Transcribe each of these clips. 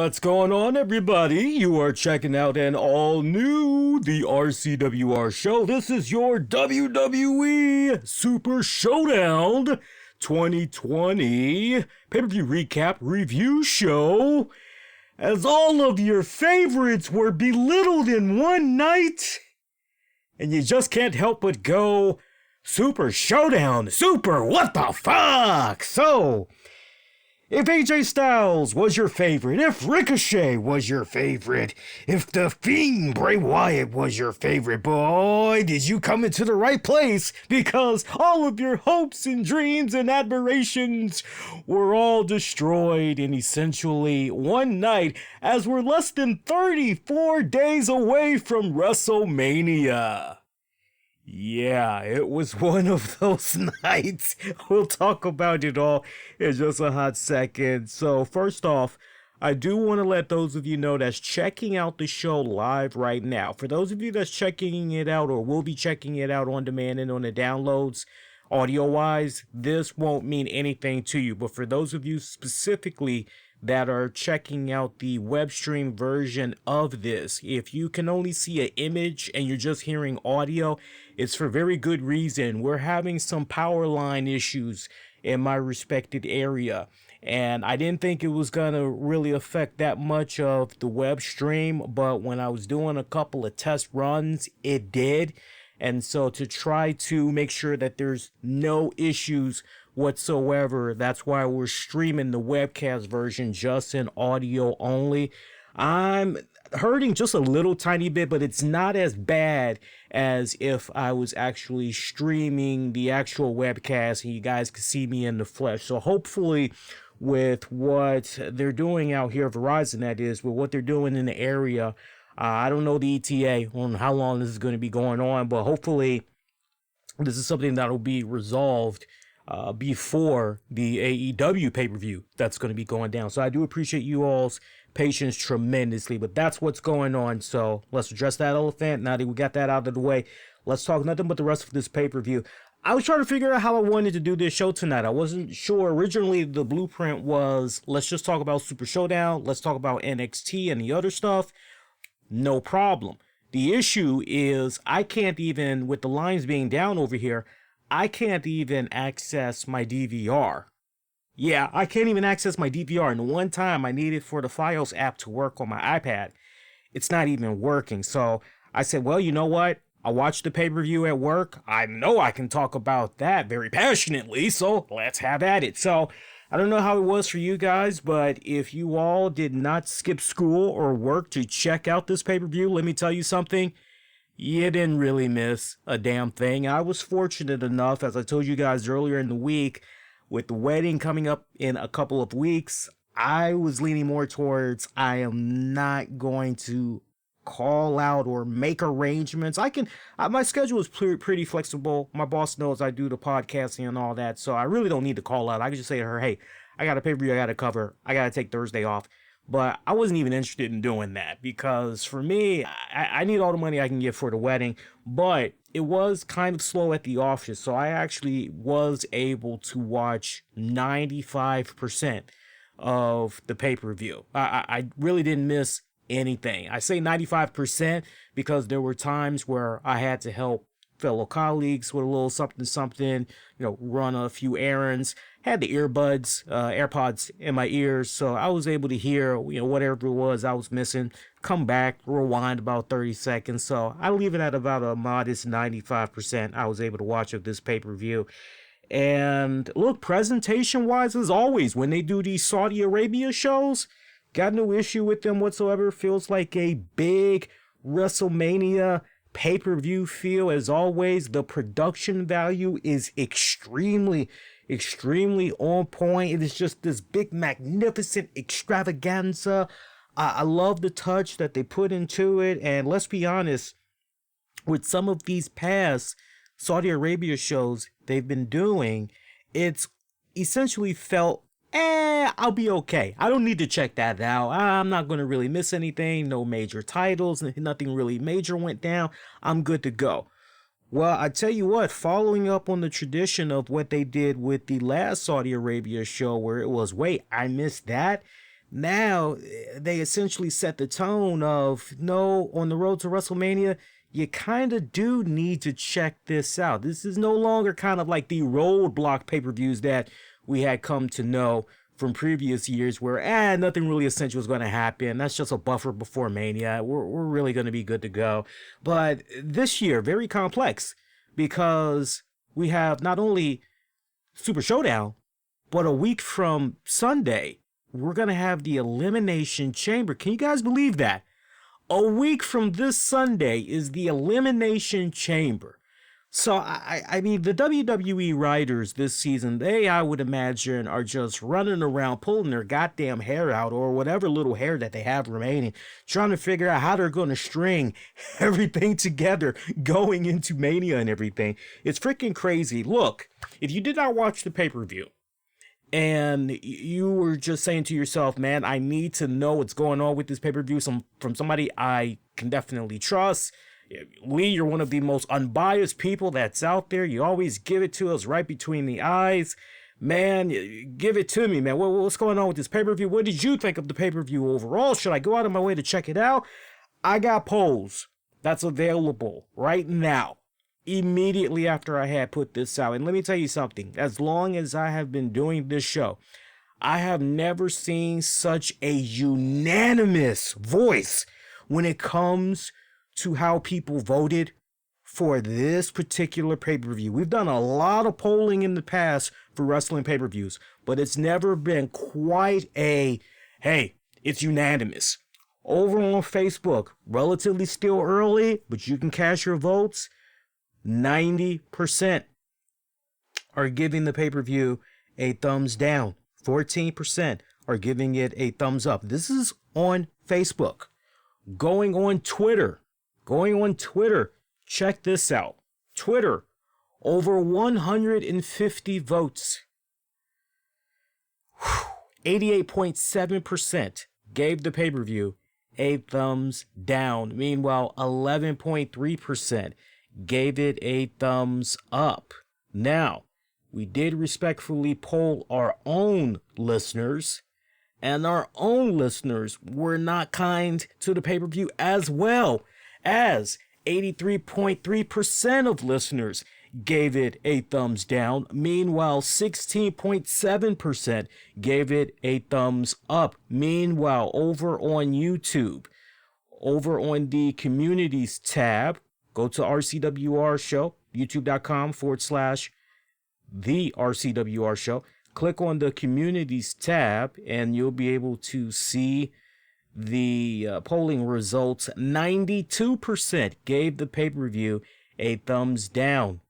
What's going on, everybody? You are checking out an all-new The RCWR Show. This is your WWE Super Showdown 2020 pay-per-view recap review show. As all of your favorites were belittled in one night, and you just can't help but go, Super Showdown, Super what the fuck? So, if AJ Styles was your favorite, if Ricochet was your favorite, if The Fiend Bray Wyatt was your favorite, boy, did you come into the right place, because all of your hopes and dreams and admirations were all destroyed in essentially one night, as we're less than 34 days away from WrestleMania. Yeah, it was one of those nights. We'll talk about it all in just a hot second. So first off, I do want to let those of you know that's checking out the show live right now. For those of you that's checking it out or will be checking it out on demand and on the downloads, audio-wise, this won't mean anything to you. But for those of you specifically that are checking out the web stream version of this, if you can only see an image and you're just hearing audio, it's for very good reason. We're having some power line issues in my respected area, and I didn't think it was gonna really affect that much of the web stream, but when I was doing a couple of test runs, it did. And so to try to make sure that there's no issues whatsoever, that's why we're streaming the webcast version just in audio only. I'm hurting just a little tiny bit, but it's not as bad as if I was actually streaming the actual webcast and you guys could see me in the flesh. So hopefully with what they're doing out here, Verizon that is, with what they're doing in the area, I don't know the ETA on how long this is going to be going on, but hopefully this is something that'll be resolved before the AEW pay-per-view that's going to be going down. So I do appreciate you all's patience tremendously, but that's what's going on. So let's address that elephant. Now that we got that out of the way, let's talk nothing but the rest of this pay-per-view. I was trying to figure out how I wanted to do this show tonight. I wasn't sure. Originally, the blueprint was, let's just talk about Super Showdown. Let's talk about NXT and the other stuff. No problem. The issue is I can't even, with the lines being down over here, I can't even access my DVR. Yeah, I can't even access my DVR. And the one time I needed for the Files app to work on my iPad, it's not even working. So I said, well, you know what? I watched the pay-per-view at work. I know I can talk about that very passionately, so let's have at it. So I don't know how it was for you guys, but if you all did not skip school or work to check out this pay-per-view, let me tell you something. You didn't really miss a damn thing. I was fortunate enough, as I told you guys earlier in the week, with the wedding coming up in a couple of weeks, I was leaning more towards I am not going to call out or make arrangements. I can, my schedule is pretty flexible. My boss knows I do the podcasting and all that, so I really don't need to call out. I can just say to her, hey, I got a pay-per-view I got to cover. I got to take Thursday off. But I wasn't even interested in doing that because for me, I need all the money I can get for the wedding. But it was kind of slow at the office. So I actually was able to watch 95% of the pay-per-view. I really didn't miss anything. I say 95% because there were times where I had to help fellow colleagues with a little something, run a few errands. Had the AirPods in my ears, so I was able to hear, whatever it was I was missing, come back, rewind about 30 seconds. So I leave it at about a modest 95% I was able to watch of this pay-per-view. And look, presentation-wise, as always, when they do these Saudi Arabia shows, got no issue with them whatsoever. Feels like a big WrestleMania pay-per-view feel. As always, the production value is extremely on point. It is just this big, magnificent extravaganza. I love the touch that they put into it. And let's be honest, with some of these past Saudi Arabia shows they've been doing, it's essentially felt, I'll be okay. I don't need to check that out. I'm not going to really miss anything. No major titles. Nothing really major went down. I'm good to go. Well, I tell you what, following up on the tradition of what they did with the last Saudi Arabia show where it was, wait, I missed that. Now they essentially set the tone of, no, on the road to WrestleMania, you kind of do need to check this out. This is no longer kind of like the roadblock pay-per-views that we had come to know from previous years where, nothing really essential is going to happen. That's just a buffer before Mania. We're really going to be good to go. But this year, very complex because we have not only Super Showdown, but a week from Sunday, we're going to have the Elimination Chamber. Can you guys believe that? A week from this Sunday is the Elimination Chamber. So, I mean, the WWE writers this season, I would imagine, are just running around pulling their goddamn hair out or whatever little hair that they have remaining, trying to figure out how they're going to string everything together going into Mania and everything. It's freaking crazy. Look, if you did not watch the pay-per-view, and you were just saying to yourself, man, I need to know what's going on with this pay-per-view from somebody I can definitely trust. Lee, you're one of the most unbiased people that's out there. You always give it to us right between the eyes. Man, give it to me, man. What's going on with this pay-per-view? What did you think of the pay-per-view overall? Should I go out of my way to check it out? I got polls that's available right now, immediately after I had put this out. And let me tell you something. As long as I have been doing this show, I have never seen such a unanimous voice when it comes to how people voted for this particular pay-per-view. We've done a lot of polling in the past for wrestling pay-per-views, but it's never been quite a, hey, it's unanimous. Over on Facebook, relatively still early, but you can cast your votes. 90% are giving the pay-per-view a thumbs down. 14% are giving it a thumbs up. This is on Facebook. Going on Twitter, check this out. Twitter, over 150 votes. 88.7% gave the pay-per-view a thumbs down. Meanwhile, 11.3% gave it a thumbs up. Now, we did respectfully poll our own listeners, and our own listeners were not kind to the pay-per-view, as well as 83.3% of listeners gave it a thumbs down. Meanwhile, 16.7% gave it a thumbs up. Meanwhile, over on YouTube, over on the communities tab, go to RCWR Show, youtube.com/the RCWR Show. Click on the communities tab and you'll be able to see the polling results. 92% gave the pay-per-view a thumbs down.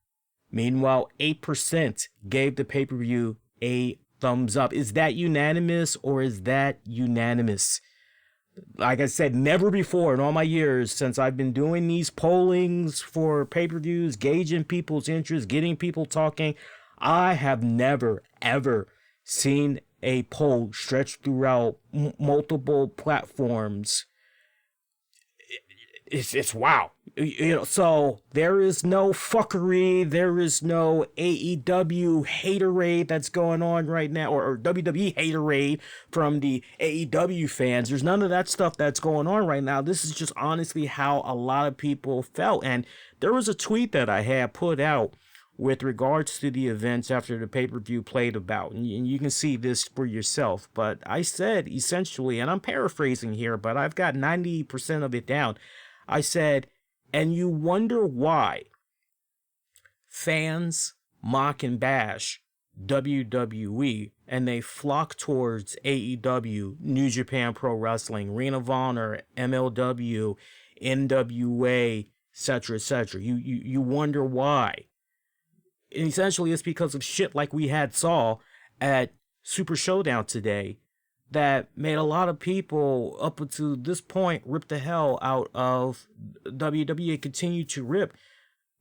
Meanwhile, 8% gave the pay-per-view a thumbs up. Is that unanimous or is that unanimous? Like I said, never before in all my years since I've been doing these pollings for pay-per-views, gauging people's interest, getting people talking, I have never, ever seen a poll stretched throughout multiple platforms. It's wow. So there is no fuckery. There is no AEW haterade that's going on right now, or WWE haterade from the AEW fans. There's none of that stuff that's going on right now. This is just honestly how a lot of people felt. And there was a tweet that I had put out with regards to the events after the pay-per-view played about. And you can see this for yourself. But I said essentially, and I'm paraphrasing here, but I've got 90% of it down. I said, and you wonder why fans mock and bash WWE and they flock towards AEW, New Japan Pro Wrestling, Ring of Honor, MLW, NWA, etc., etc. You wonder why. And essentially it's because of shit like we saw at Super Showdown today that made a lot of people up until this point rip the hell out of WWE, continue to rip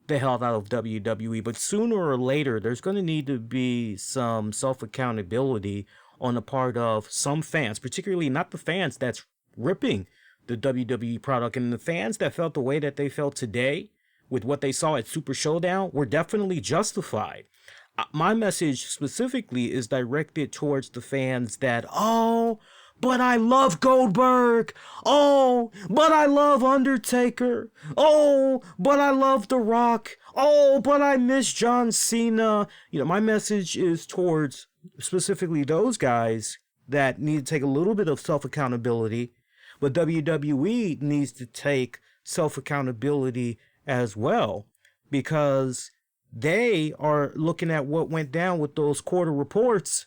the hell out of WWE. But sooner or later, there's going to need to be some self-accountability on the part of some fans, particularly not the fans that's ripping the WWE product, and the fans that felt the way that they felt today with what they saw at Super Showdown were definitely justified. My message specifically is directed towards the fans that, oh, but I love Goldberg. Oh, but I love Undertaker. Oh, but I love The Rock. Oh, but I miss John Cena. My message is towards specifically those guys that need to take a little bit of self-accountability, but WWE needs to take self-accountability as well, because they are looking at what went down with those quarter reports,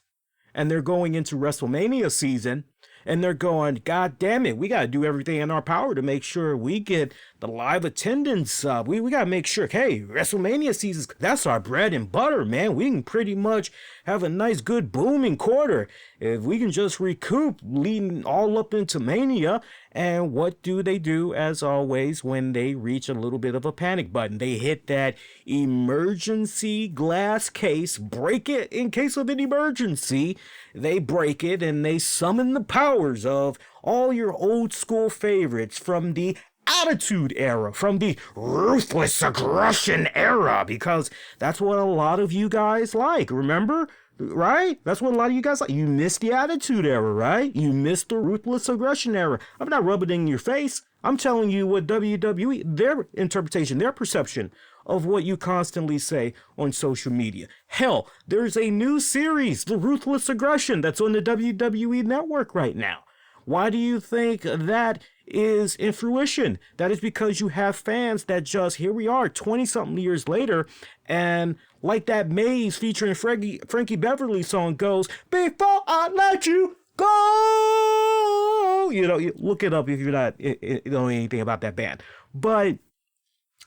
and they're going into WrestleMania season, and they're going, God damn it, we got to do everything in our power to make sure we get the live attendance up. We got to make sure, hey, WrestleMania season, that's our bread and butter, man. We can pretty much have a nice, good, booming quarter if we can just recoup leading all up into Mania. And what do they do, as always, when they reach a little bit of a panic button? They hit that emergency glass case, break it in case of an emergency. They break it and they summon the powers of all your old school favorites from the Attitude Era, from the Ruthless Aggression Era, because that's what a lot of you guys like, remember? Right? That's what a lot of you guys like. You missed the Attitude Era, right? You missed the Ruthless Aggression Era. I'm not rubbing it in your face. I'm telling you what WWE, their interpretation, their perception of what you constantly say on social media. Hell, there's a new series, The Ruthless Aggression, that's on the WWE Network right now. Why do you think that is in fruition? That is because you have fans that just, here we are 20-something years later, and like that Maze featuring Frankie Beverly song goes, before I let you go. You look it up if you're not you know anything about that band. But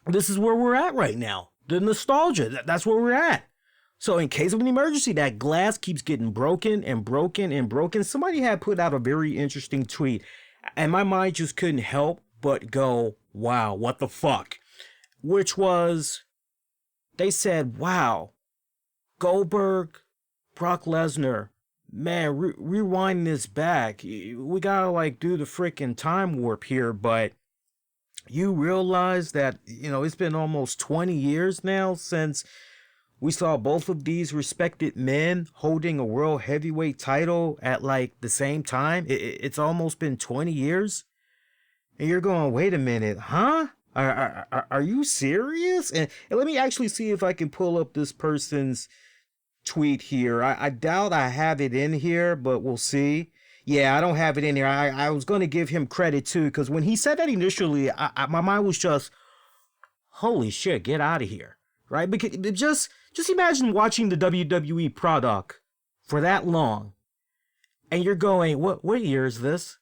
this is where we're at right now. The nostalgia, that's where we're at. So in case of an emergency, that glass keeps getting broken and broken and broken. Somebody had put out a very interesting tweet, and my mind just couldn't help but go, wow, what the fuck? Which was, they said, wow, Goldberg, Brock Lesnar, man, rewind this back. We gotta do the freaking time warp here, but you realize that, it's been almost 20 years now since we saw both of these respected men holding a world heavyweight title at the same time. It's almost been 20 years. And you're going, wait a minute, huh? Are you serious? And let me actually see if I can pull up this person's tweet here. I doubt I have it in here, but we'll see. Yeah, I don't have it in here. I was going to give him credit too, because when he said that initially, my mind was just, holy shit, get out of here. Right? Because just imagine watching the WWE product for that long, and you're going, what year is this?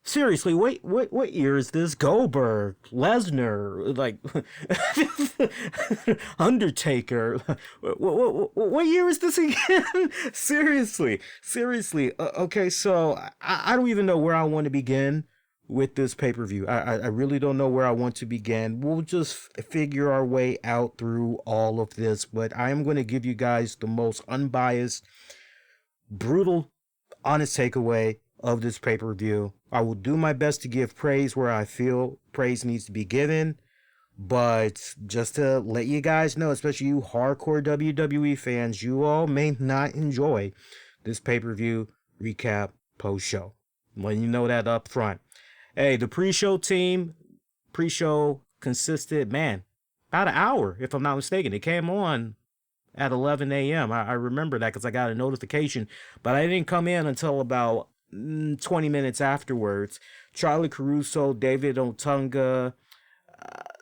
Seriously, what year is this? Goldberg, Lesnar, Undertaker. What year is this again? Seriously. Okay, so I don't even know where I want to begin with this pay-per-view. I really don't know where I want to begin. We'll just figure our way out through all of this, but I am going to give you guys the most unbiased, brutal, honest takeaway of this pay-per-view. I will do my best to give praise where I feel praise needs to be given, but just to let you guys know, especially you hardcore WWE fans, you all may not enjoy this pay-per-view recap post-show. Letting you know that up front. Hey, the pre-show consisted, about an hour, if I'm not mistaken. It came on at 11 a.m. I remember that because I got a notification, but I didn't come in until about 20 minutes afterwards. Charlie Caruso, David Otunga,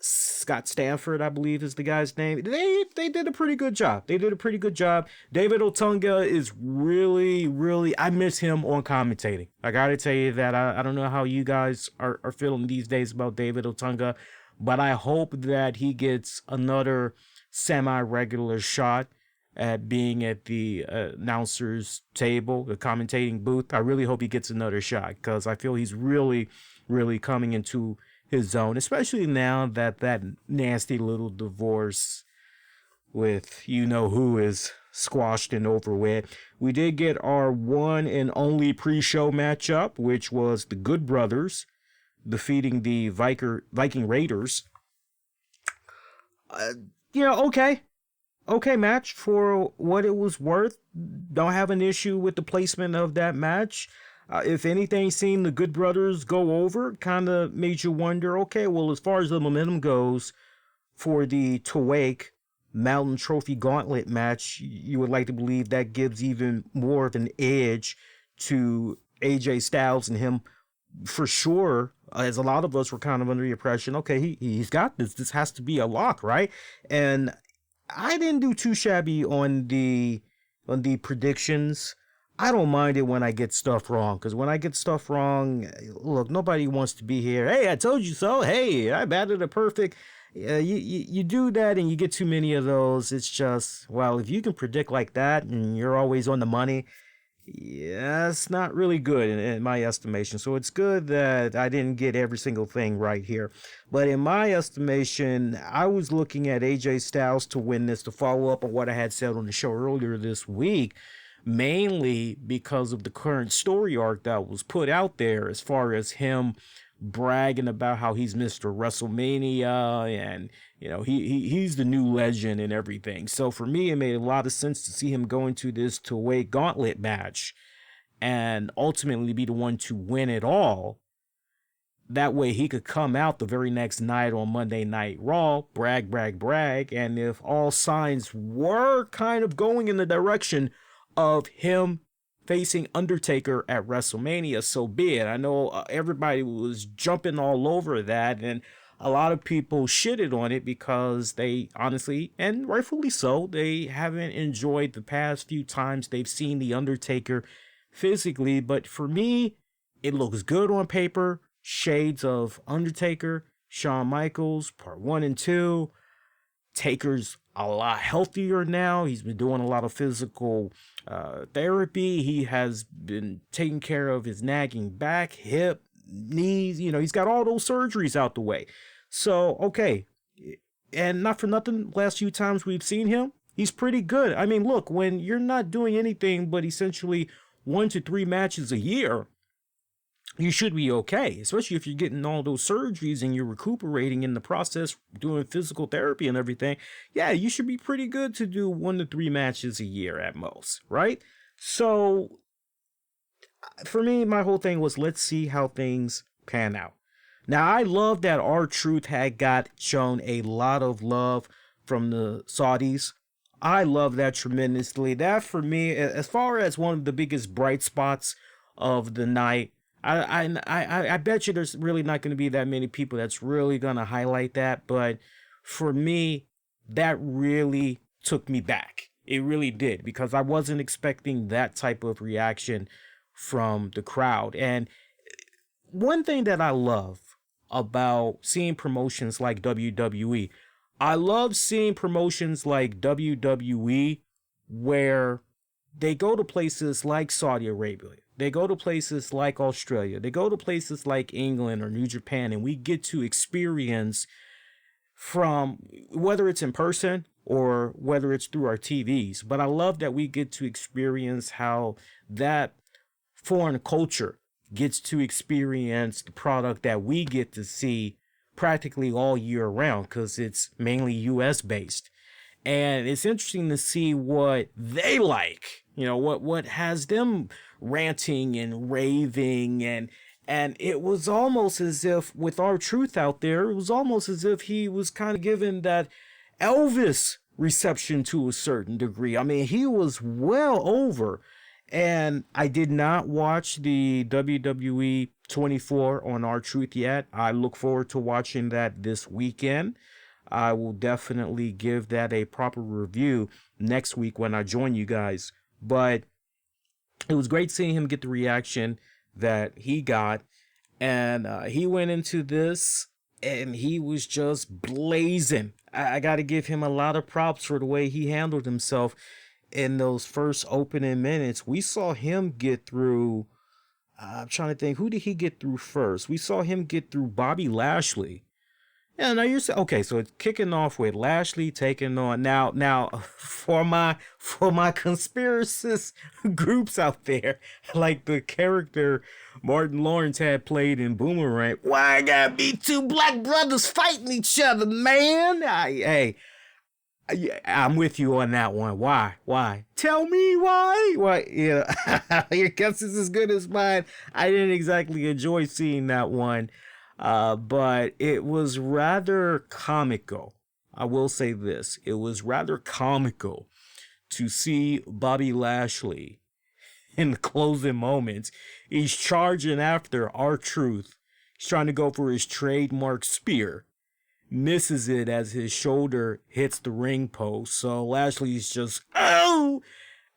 Scott Stanford, I believe is the guy's name. They did a pretty good job. David Otunga is really, I miss him on commentating. I gotta tell you that. I don't know how you guys are feeling these days about David Otunga, but I hope that he gets another semi-regular shot at being at the announcer's table, the commentating booth. I really hope he gets another shot, because I feel he's really coming into his zone, especially now that nasty little divorce with who is squashed and over with. We did get our one and only pre-show matchup, which was the Good Brothers defeating the Viking Raiders. Okay match for what it was worth. Don't have an issue with the placement of that match. If anything, seeing the Good Brothers go over kind of made you wonder, okay, well, as far as the momentum goes for the Tawake Mountain Trophy Gauntlet match, you would like to believe that gives even more of an edge to AJ Styles and him for sure. As a lot of us were kind of under the impression, okay, he's got this. This has to be a lock, right? And I didn't do too shabby on the predictions. I don't mind it when I get stuff wrong, because when I get stuff wrong, look, nobody wants to be here. Hey, I told you so. Hey, I batted it perfect. You do that and you get too many of those. It's just, well, if you can predict like that and you're always on the money, yeah, it's not really good in my estimation. So it's good that I didn't get every single thing right here. But in my estimation, I was looking at AJ Styles to win this, to follow up on what I had said on the show earlier this week, mainly because of the current story arc that was put out there as far as him bragging about how he's Mr. WrestleMania and he's the new legend and everything. So for me, it made a lot of sense to see him go into this two-way gauntlet match and ultimately be the one to win it all. That way he could come out the very next night on Monday Night Raw, brag, brag, brag. And if all signs were kind of going in the direction of him facing Undertaker at WrestleMania, so be it. I know everybody was jumping all over that, and a lot of people shitted on it because they honestly, and rightfully so, they haven't enjoyed the past few times they've seen the Undertaker physically. But for me, it looks good on paper. Shades of Undertaker, Shawn Michaels, part 1 and 2. Taker's a lot healthier now. He's been doing a lot of physical therapy. He has been taking care of his nagging back, hip, knees. He's got all those surgeries out the way. So, okay. And not for nothing, last few times we've seen him, he's pretty good. I mean, look, when you're not doing anything but essentially 1 to 3 matches a year, you should be okay, especially if you're getting all those surgeries and you're recuperating in the process, doing physical therapy and everything. Yeah, you should be pretty good to do 1 to 3 matches a year at most, right? So for me, my whole thing was, let's see how things pan out. Now, I love that R-Truth had got shown a lot of love from the Saudis. I love that tremendously. That, for me, as far as one of the biggest bright spots of the night, I bet you there's really not going to be that many people that's really going to highlight that. But for me, that really took me back. It really did, because I wasn't expecting that type of reaction from the crowd. And one thing that I love about seeing promotions like WWE, I love seeing promotions like WWE where they go to places like Saudi Arabia. They go to places like Australia. They go to places like England or New Japan, and we get to experience, from whether it's in person or whether it's through our TVs. But I love that we get to experience how that foreign culture gets to experience the product that we get to see practically all year round, because it's mainly US based. And it's interesting to see what they like, what has them ranting and raving. And it was almost as if, with R-Truth out there, it was almost as if he was kind of given that Elvis reception to a certain degree. I mean, he was well over. And I did not watch the WWE 24 on R-Truth yet. I look forward to watching that this weekend. I will definitely give that a proper review next week when I join you guys. But it was great seeing him get the reaction that he got. And he went into this and he was just blazing. I got to give him a lot of props for the way he handled himself in those first opening minutes. We saw him get through, I'm trying to think, who did he get through first? We saw him get through Bobby Lashley. Yeah, now you're saying, okay, so it's kicking off with Lashley taking on, now for my conspiracist groups out there, like the character Martin Lawrence had played in Boomerang, why I gotta be 2 black brothers fighting each other, man? Hey, Yeah, I'm with you on that one. Why? Why? Tell me why? Why? Yeah, your guess is as good as mine. I didn't exactly enjoy seeing that one, but it was rather comical. I will say this: it was rather comical to see Bobby Lashley in the closing moments. He's charging after R-Truth. He's trying to go for his trademark spear, misses it as his shoulder hits the ring post. So Lashley's just, oh!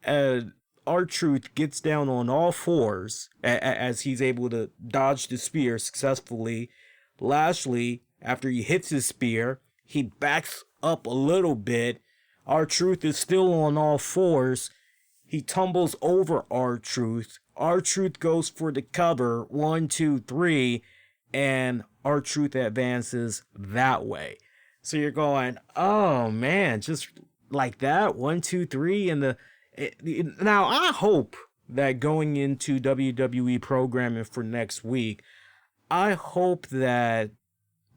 And R-Truth gets down on all fours as he's able to dodge the spear successfully. Lashley, after he hits his spear, he backs up a little bit. R-Truth is still on all fours. He tumbles over R-Truth. R-Truth goes for the cover. 1, 2, 3. And R-Truth advances that way. So you're going, oh man, just like that, 1, 2, 3, and now I hope that going into WWE programming for next week, I hope that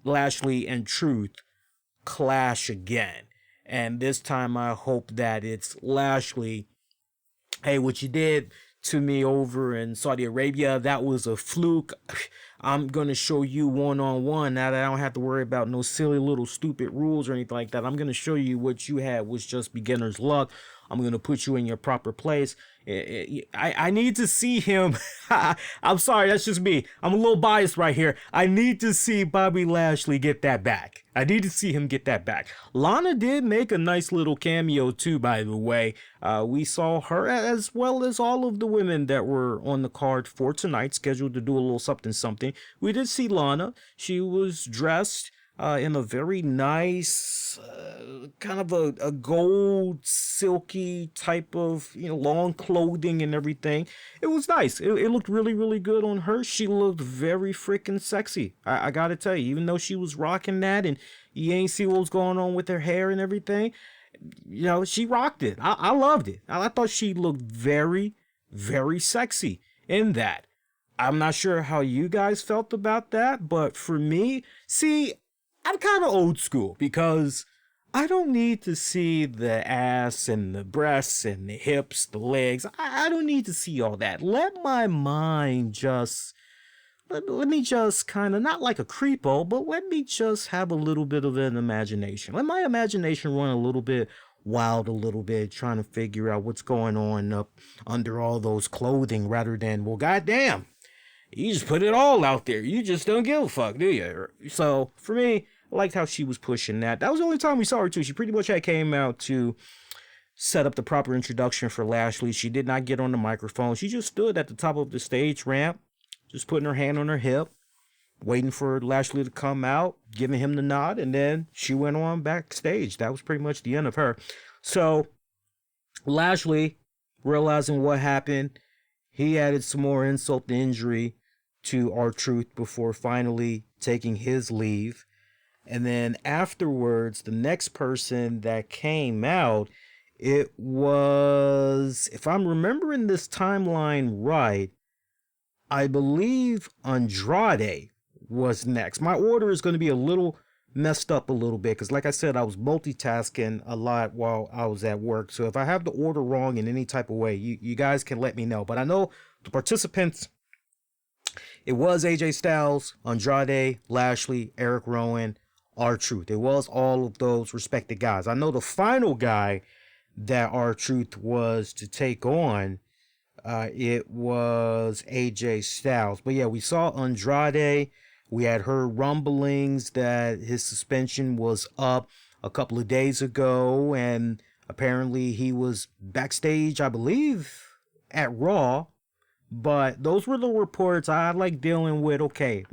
Lashley and Truth clash again, and this time I hope that it's Lashley. Hey, what you did to me over in Saudi Arabia, that was a fluke. I'm going to show you one-on-one now that I don't have to worry about no silly little stupid rules or anything like that. I'm going to show you what you had was just beginner's luck. I'm going to put you in your proper place. I need to see him. I'm sorry, that's just me. I'm a little biased right here. I need to see Bobby Lashley get that back. I need to see him get that back. Lana did make a nice little cameo too, by the way. We saw her as well as all of the women that were on the card for tonight, scheduled to do a little something. We did see Lana. She was dressed in a very nice, kind of a gold, silky type of, long clothing and everything. It was nice. It looked really, really good on her. She looked very freaking sexy. I gotta tell you, even though she was rocking that and you ain't see what was going on with her hair and everything, she rocked it. I loved it. I thought she looked very, very sexy in that. I'm not sure how you guys felt about that, but for me, see, I'm kind of old school because I don't need to see the ass and the breasts and the hips, the legs. I don't need to see all that. Let my mind just, let me just kind of, not like a creepo, but let me just have a little bit of an imagination. Let my imagination run a little bit wild, a little bit, trying to figure out what's going on up under all those clothing rather than, well, goddamn. You just put it all out there. You just don't give a fuck, do you? So, for me, I liked how she was pushing that. That was the only time we saw her, too. She pretty much came out to set up the proper introduction for Lashley. She did not get on the microphone. She just stood at the top of the stage ramp, just putting her hand on her hip, waiting for Lashley to come out, giving him the nod, and then she went on backstage. That was pretty much the end of her. So, Lashley, realizing what happened, he added some more insult to injury to R-Truth before finally taking his leave. And then afterwards, the next person that came out, it was, if I'm remembering this timeline right, I believe Andrade was next. My order is going to be a little messed up a little bit because, like I said, I was multitasking a lot while I was at work. So if I have the order wrong in any type of way, you guys can let me know. But I know the participants, it was AJ Styles, Andrade, Lashley, Eric Rowan, R-Truth. It was all of those respected guys. I know the final guy that R-Truth was to take on, it was AJ Styles. But yeah, we saw Andrade. We had heard rumblings that his suspension was up a couple of days ago, and apparently he was backstage, I believe, at Raw. But those were the reports. I like dealing with, okay,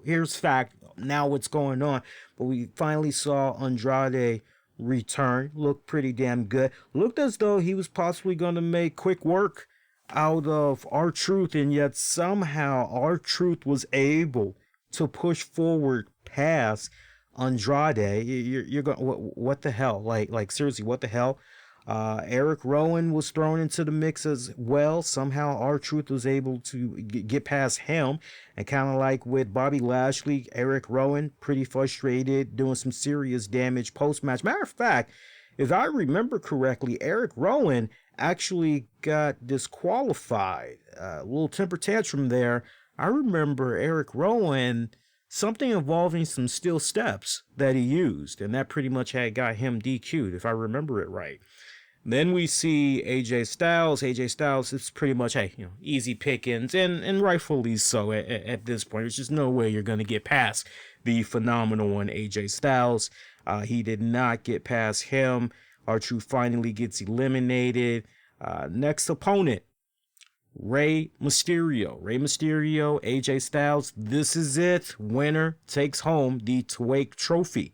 here's fact, now what's going on. But we finally saw Andrade return. Looked pretty damn good. Looked as though he was possibly going to make quick work out of R-Truth, and yet somehow R-Truth was able to push forward past Andrade. You're going, what the hell? Like seriously, what the hell? Eric Rowan was thrown into the mix as well. Somehow R-Truth was able to get past him, and kind of like with Bobby Lashley, Eric Rowan pretty frustrated, doing some serious damage post-match. Matter of fact, if I remember correctly, Eric Rowan actually got disqualified. A little temper tantrum there. I remember Eric Rowan, something involving some steel steps that he used, and that pretty much had got him DQ'd, if I remember it right. Then we see AJ Styles. AJ Styles is pretty much, hey, easy pickings, and rightfully so at this point. There's just no way you're going to get past the phenomenal one, AJ Styles. He did not get past him. R-Truth finally gets eliminated. Next opponent, Rey Mysterio. Rey Mysterio, AJ Styles. This is it. Winner takes home the Twake Trophy.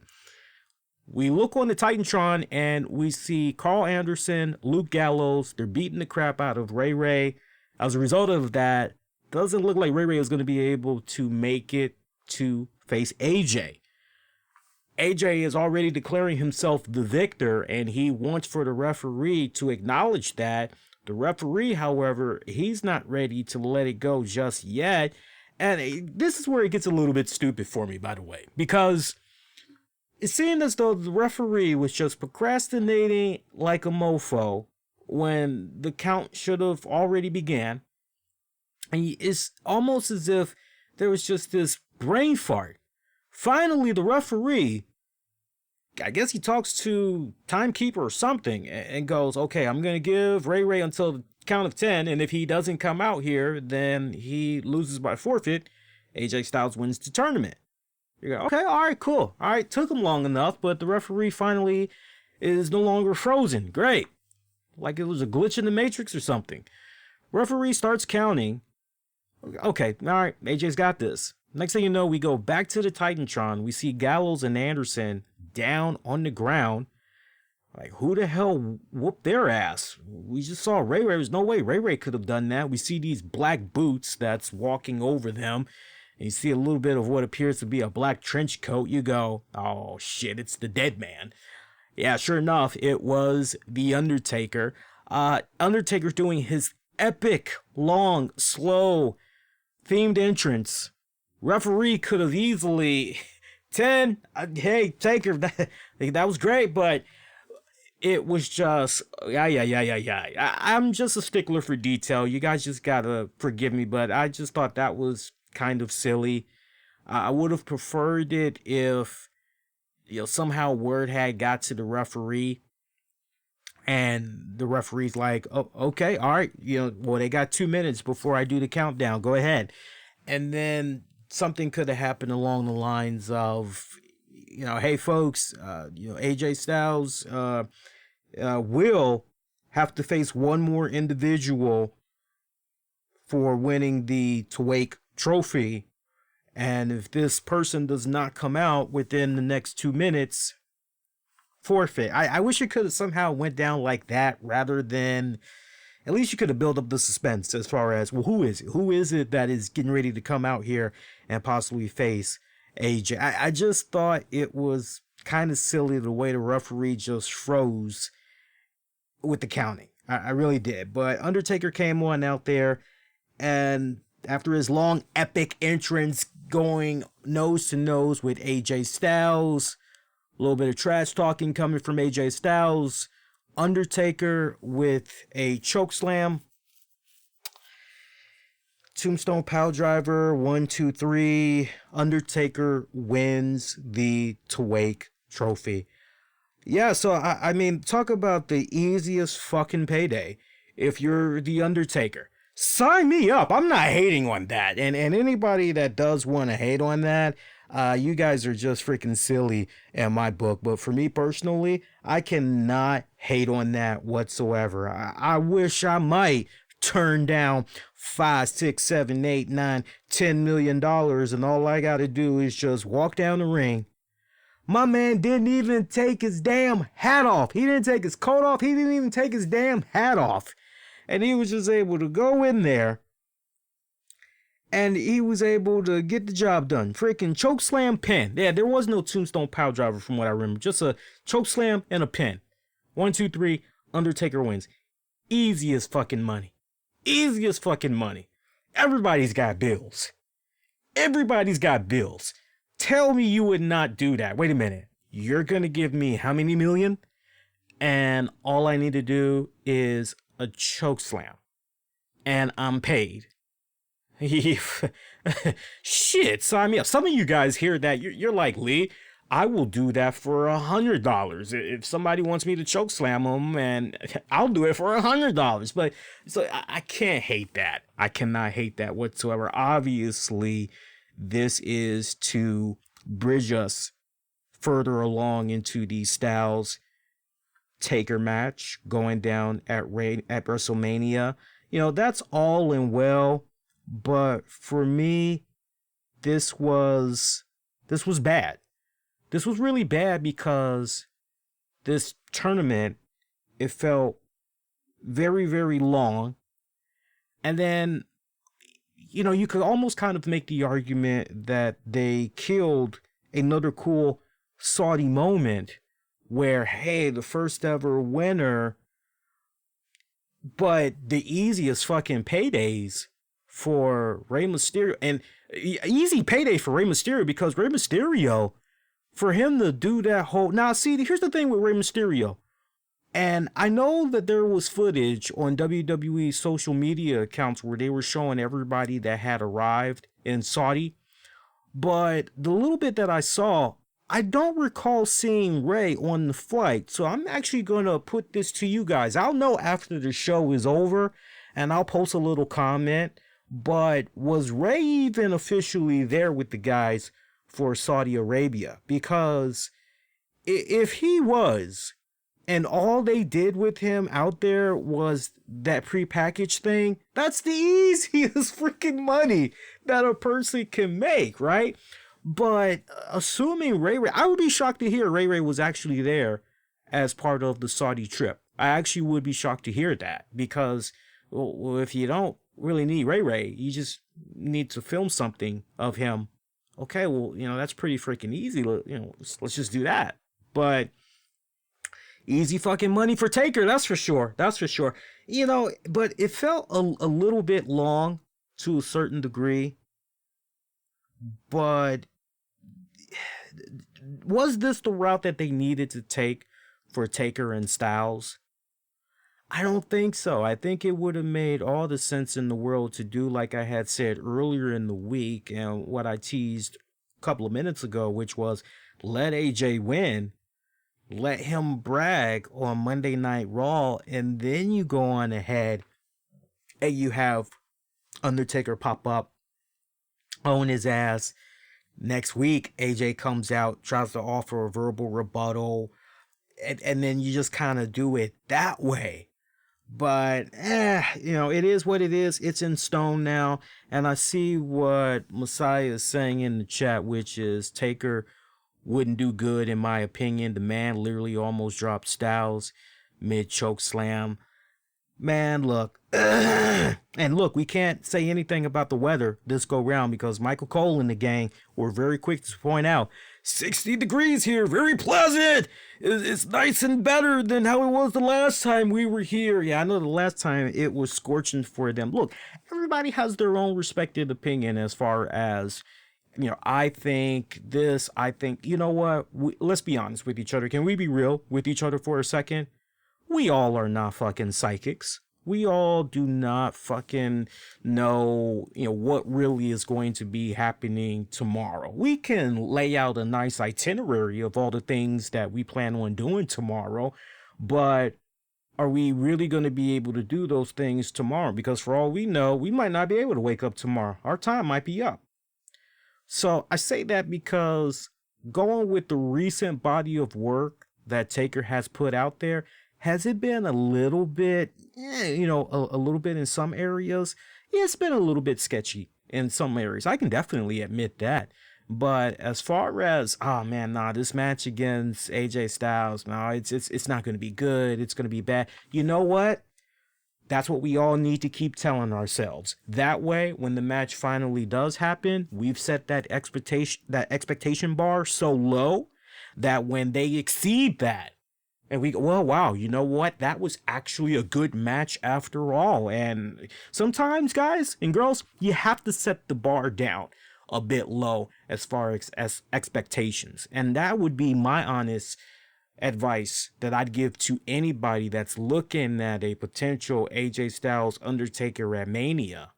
We look on the Titantron and we see Carl Anderson, Luke Gallows. They're beating the crap out of Ray Ray. As a result of that, doesn't look like Ray Ray is going to be able to make it to face AJ. AJ is already declaring himself the victor, and he wants for the referee to acknowledge that. The referee, however, he's not ready to let it go just yet. And this is where it gets a little bit stupid for me, by the way, because it seemed as though the referee was just procrastinating like a mofo when the count should have already began. And it's almost as if there was just this brain fart. Finally, the referee, I guess he talks to timekeeper or something and goes, okay, I'm going to give Ray Ray until the count of 10. And if he doesn't come out here, then he loses by forfeit. AJ Styles wins the tournament. You go, okay, all right, cool. All right, took him long enough, but the referee finally is no longer frozen. Great. Like it was a glitch in the Matrix or something. Referee starts counting. Okay, all right, AJ's got this. Next thing you know, we go back to the Titantron. We see Gallows and Anderson down on the ground. Like, who the hell whooped their ass? We just saw Ray Ray. There's no way Ray Ray could have done that. We see these black boots that's walking over them. And you see a little bit of what appears to be a black trench coat. You go, oh shit, it's the dead man. Yeah, sure enough, it was the Undertaker. Undertaker doing his epic, long, slow, themed entrance. Referee could have easily 10. Hey, Taker, that was great, but it was just yeah. I'm just a stickler for detail. You guys just gotta forgive me, but I just thought that was kind of silly. I would have preferred it if somehow word had got to the referee and the referee's like, oh, okay, all right, well, they got 2 minutes before I do the countdown, go ahead. And then something could have happened along the lines of, hey folks, AJ Styles will have to face one more individual for winning the Twake Trophy. And if this person does not come out within the next 2 minutes, forfeit. I wish it could have somehow went down like that rather than, at least you could have built up the suspense as far as, well, who is it? Who is it that is getting ready to come out here and possibly face AJ? I just thought it was kind of silly the way the referee just froze with the counting. I really did. But Undertaker came on out there, and after his long epic entrance going nose to nose with AJ Styles, a little bit of trash talking coming from AJ Styles, Undertaker with a chokeslam, Tombstone Piledriver, 1, 2, 3. Undertaker wins the Twake Trophy. Yeah, so I mean, talk about the easiest fucking payday if you're the Undertaker. Sign me up. I'm not hating on that. And anybody that does want to hate on that, you guys are just freaking silly in my book. But for me personally, I cannot hate on that whatsoever. I wish I might turn down $5, $6, $7, $8, $9, $10 million, and all I got to do is just walk down the ring. My man didn't even take his damn hat off. He didn't take his coat off. He didn't even take his damn hat off. And he was just able to go in there and he was able to get the job done. Freaking chokeslam pin. Yeah, there was no Tombstone Piledriver from what I remember. Just a chokeslam and a pin. 1, 2, 3. Undertaker wins. Easy as fucking money. Easy as fucking money. Everybody's got bills. Everybody's got bills. Tell me you would not do that. Wait a minute. You're going to give me how many million? and all I need to do is a choke slam, and I'm paid. Shit, sign me up. Some of you guys hear that, you're like, Lee, I will do that for $100. If somebody wants me to choke slam them, and I'll do it for $100. But so I can't hate that. I cannot hate that whatsoever. Obviously, this is to bridge us further along into the Styles Taker match going down at WrestleMania. You know, that's all and well, but for me, this was bad. This was really bad because this tournament, it felt very, very long. And then, you know, you could almost kind of make the argument that they killed another cool Saudi moment where, hey, the first ever winner, but the easiest fucking paydays for Rey Mysterio, and easy payday for Rey Mysterio, because Rey Mysterio, for him to do that whole... Now, see, here's the thing with Rey Mysterio. And I know that there was footage on WWE social media accounts where they were showing everybody that had arrived in Saudi. But the little bit that I saw, I don't recall seeing Rey on the flight. So I'm actually going to put this to you guys. I'll know after the show is over, and I'll post a little comment. But was Rey even officially there with the guys for Saudi Arabia? Because if he was, and all they did with him out there was that prepackaged thing, that's the easiest freaking money that a person can make, right? But assuming Ray, I would be shocked to hear Ray was actually there as part of the Saudi trip. I actually would be shocked to hear that, because well, if you don't really need Ray, you just need to film something of him. Okay, well, you know, that's pretty freaking easy. You know, let's just do that. But easy fucking money for Taker, that's for sure. That's for sure. You know, but it felt a little bit long to a certain degree. But was this the route that they needed to take for Taker and Styles? I don't think so. I think it would have made all the sense in the world to do like I had said earlier in the week, and what I teased a couple of minutes ago, which was let AJ win, let him brag on Monday Night Raw, and then you go on ahead and you have Undertaker pop up, own his ass. Next week, AJ comes out, tries to offer a verbal rebuttal, and then you just kind of do it that way. But, you know, it is what it is. It's in stone now. And I see what Messiah is saying in the chat, which is Taker wouldn't do good, in my opinion. The man literally almost dropped Styles mid choke slam. Man, look. And look, we can't say anything about the weather this go round, because Michael Cole and the gang were very quick to point out 60 degrees here, very pleasant. It's nice and better than how it was the last time we were here. Yeah, I know the last time it was scorching for them. Look, everybody has their own respected opinion as far as, you know, I think this, I think, you know what, let's be honest with each other. Can we be real with each other for a second? We all are not fucking psychics. We all do not fucking know, you know, what really is going to be happening tomorrow. We can lay out a nice itinerary of all the things that we plan on doing tomorrow, but are we really going to be able to do those things tomorrow? Because for all we know, we might not be able to wake up tomorrow. Our time might be up. So I say that because going with the recent body of work that Taker has put out there, has it been a little bit, you know, a little bit in some areas? Yeah, it's been a little bit sketchy in some areas. I can definitely admit that. But as far as, oh man, nah, this match against AJ Styles, no, it's not going to be good. It's going to be bad. You know what? That's what we all need to keep telling ourselves. That way, when the match finally does happen, we've set that expectation bar so low that when they exceed that, and we go, well, wow, you know what? That was actually a good match after all. And sometimes, guys and girls, you have to set the bar down a bit low as far as expectations. And that would be my honest advice that I'd give to anybody that's looking at a potential AJ Styles Undertaker at Mania.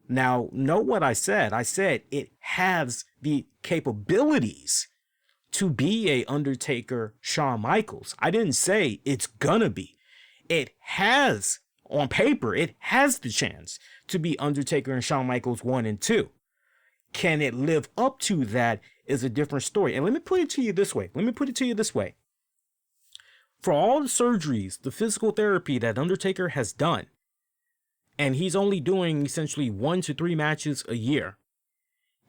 Now, note what I said. I said it has the capabilities to be a Undertaker Shawn Michaels. I didn't say it's gonna be. It has, on paper, it has the chance to be Undertaker and Shawn Michaels 1 and 2. Can it live up to that is a different story. And let me put it to you this way. For all the surgeries, the physical therapy that Undertaker has done, and he's only doing essentially 1 to 3 matches a year,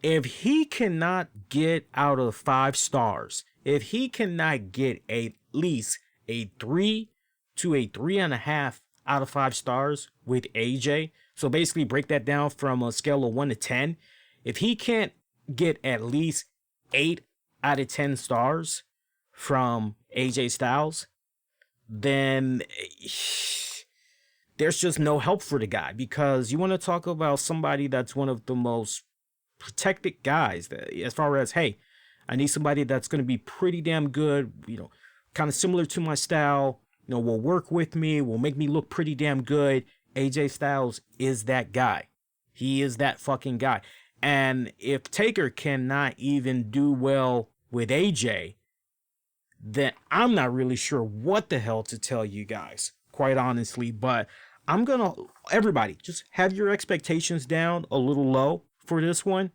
if he cannot get out of 5 stars, if he cannot get at least a 3 to a 3.5 out of 5 stars with AJ, so basically break that down from a scale of 1 to 10, if he can't get at least 8 out of 10 stars from AJ Styles, then there's just no help for the guy, because you want to talk about somebody that's one of the most protected guys that, as far as, hey, I need somebody that's going to be pretty damn good, kind of similar to my style, will work with me, will make me look pretty damn good. AJ Styles is that guy. He is that fucking guy. And if Taker cannot even do well with AJ, then I'm not really sure what the hell to tell you guys, quite honestly. But everybody, just have your expectations down a little low for this one.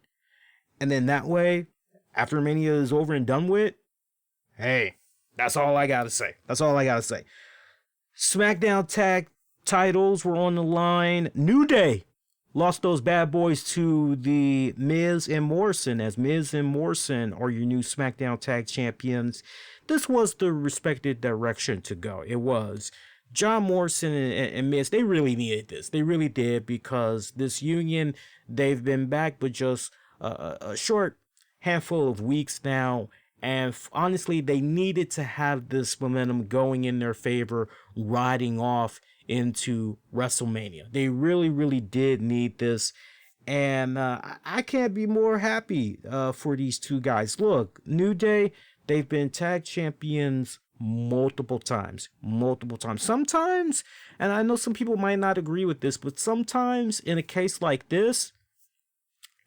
And then that way, after Mania is over and done with, hey, that's all I gotta say. SmackDown tag titles were on the line. New Day lost those bad boys to the Miz and Morrison, as Miz and Morrison are your new SmackDown tag champions. This was the respected direction to go. It was. John Morrison and Miz, they really needed this. They really did, because this union, they've been back but just a short handful of weeks now. And honestly, they needed to have this momentum going in their favor, riding off into WrestleMania. They really, really did need this. And I can't be more happy for these two guys. Look, New Day, they've been tag champions multiple times. Sometimes, and I know some people might not agree with this, but sometimes in a case like this,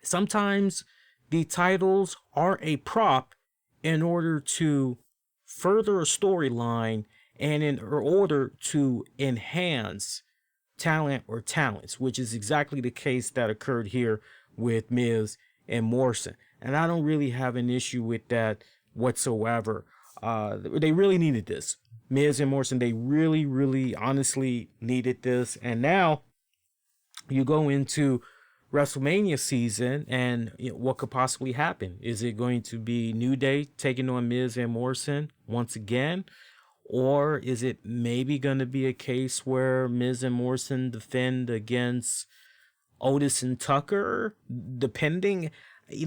sometimes the titles are a prop in order to further a storyline and in order to enhance talent or talents, which is exactly the case that occurred here with Miz and Morrison. And I don't really have an issue with that whatsoever. They really needed this. Miz and Morrison, they really, really honestly needed this. And now you go into WrestleMania season, and what could possibly happen? Is it going to be New Day taking on Miz and Morrison once again? Or is it maybe going to be a case where Miz and Morrison defend against Otis and Tucker? Depending,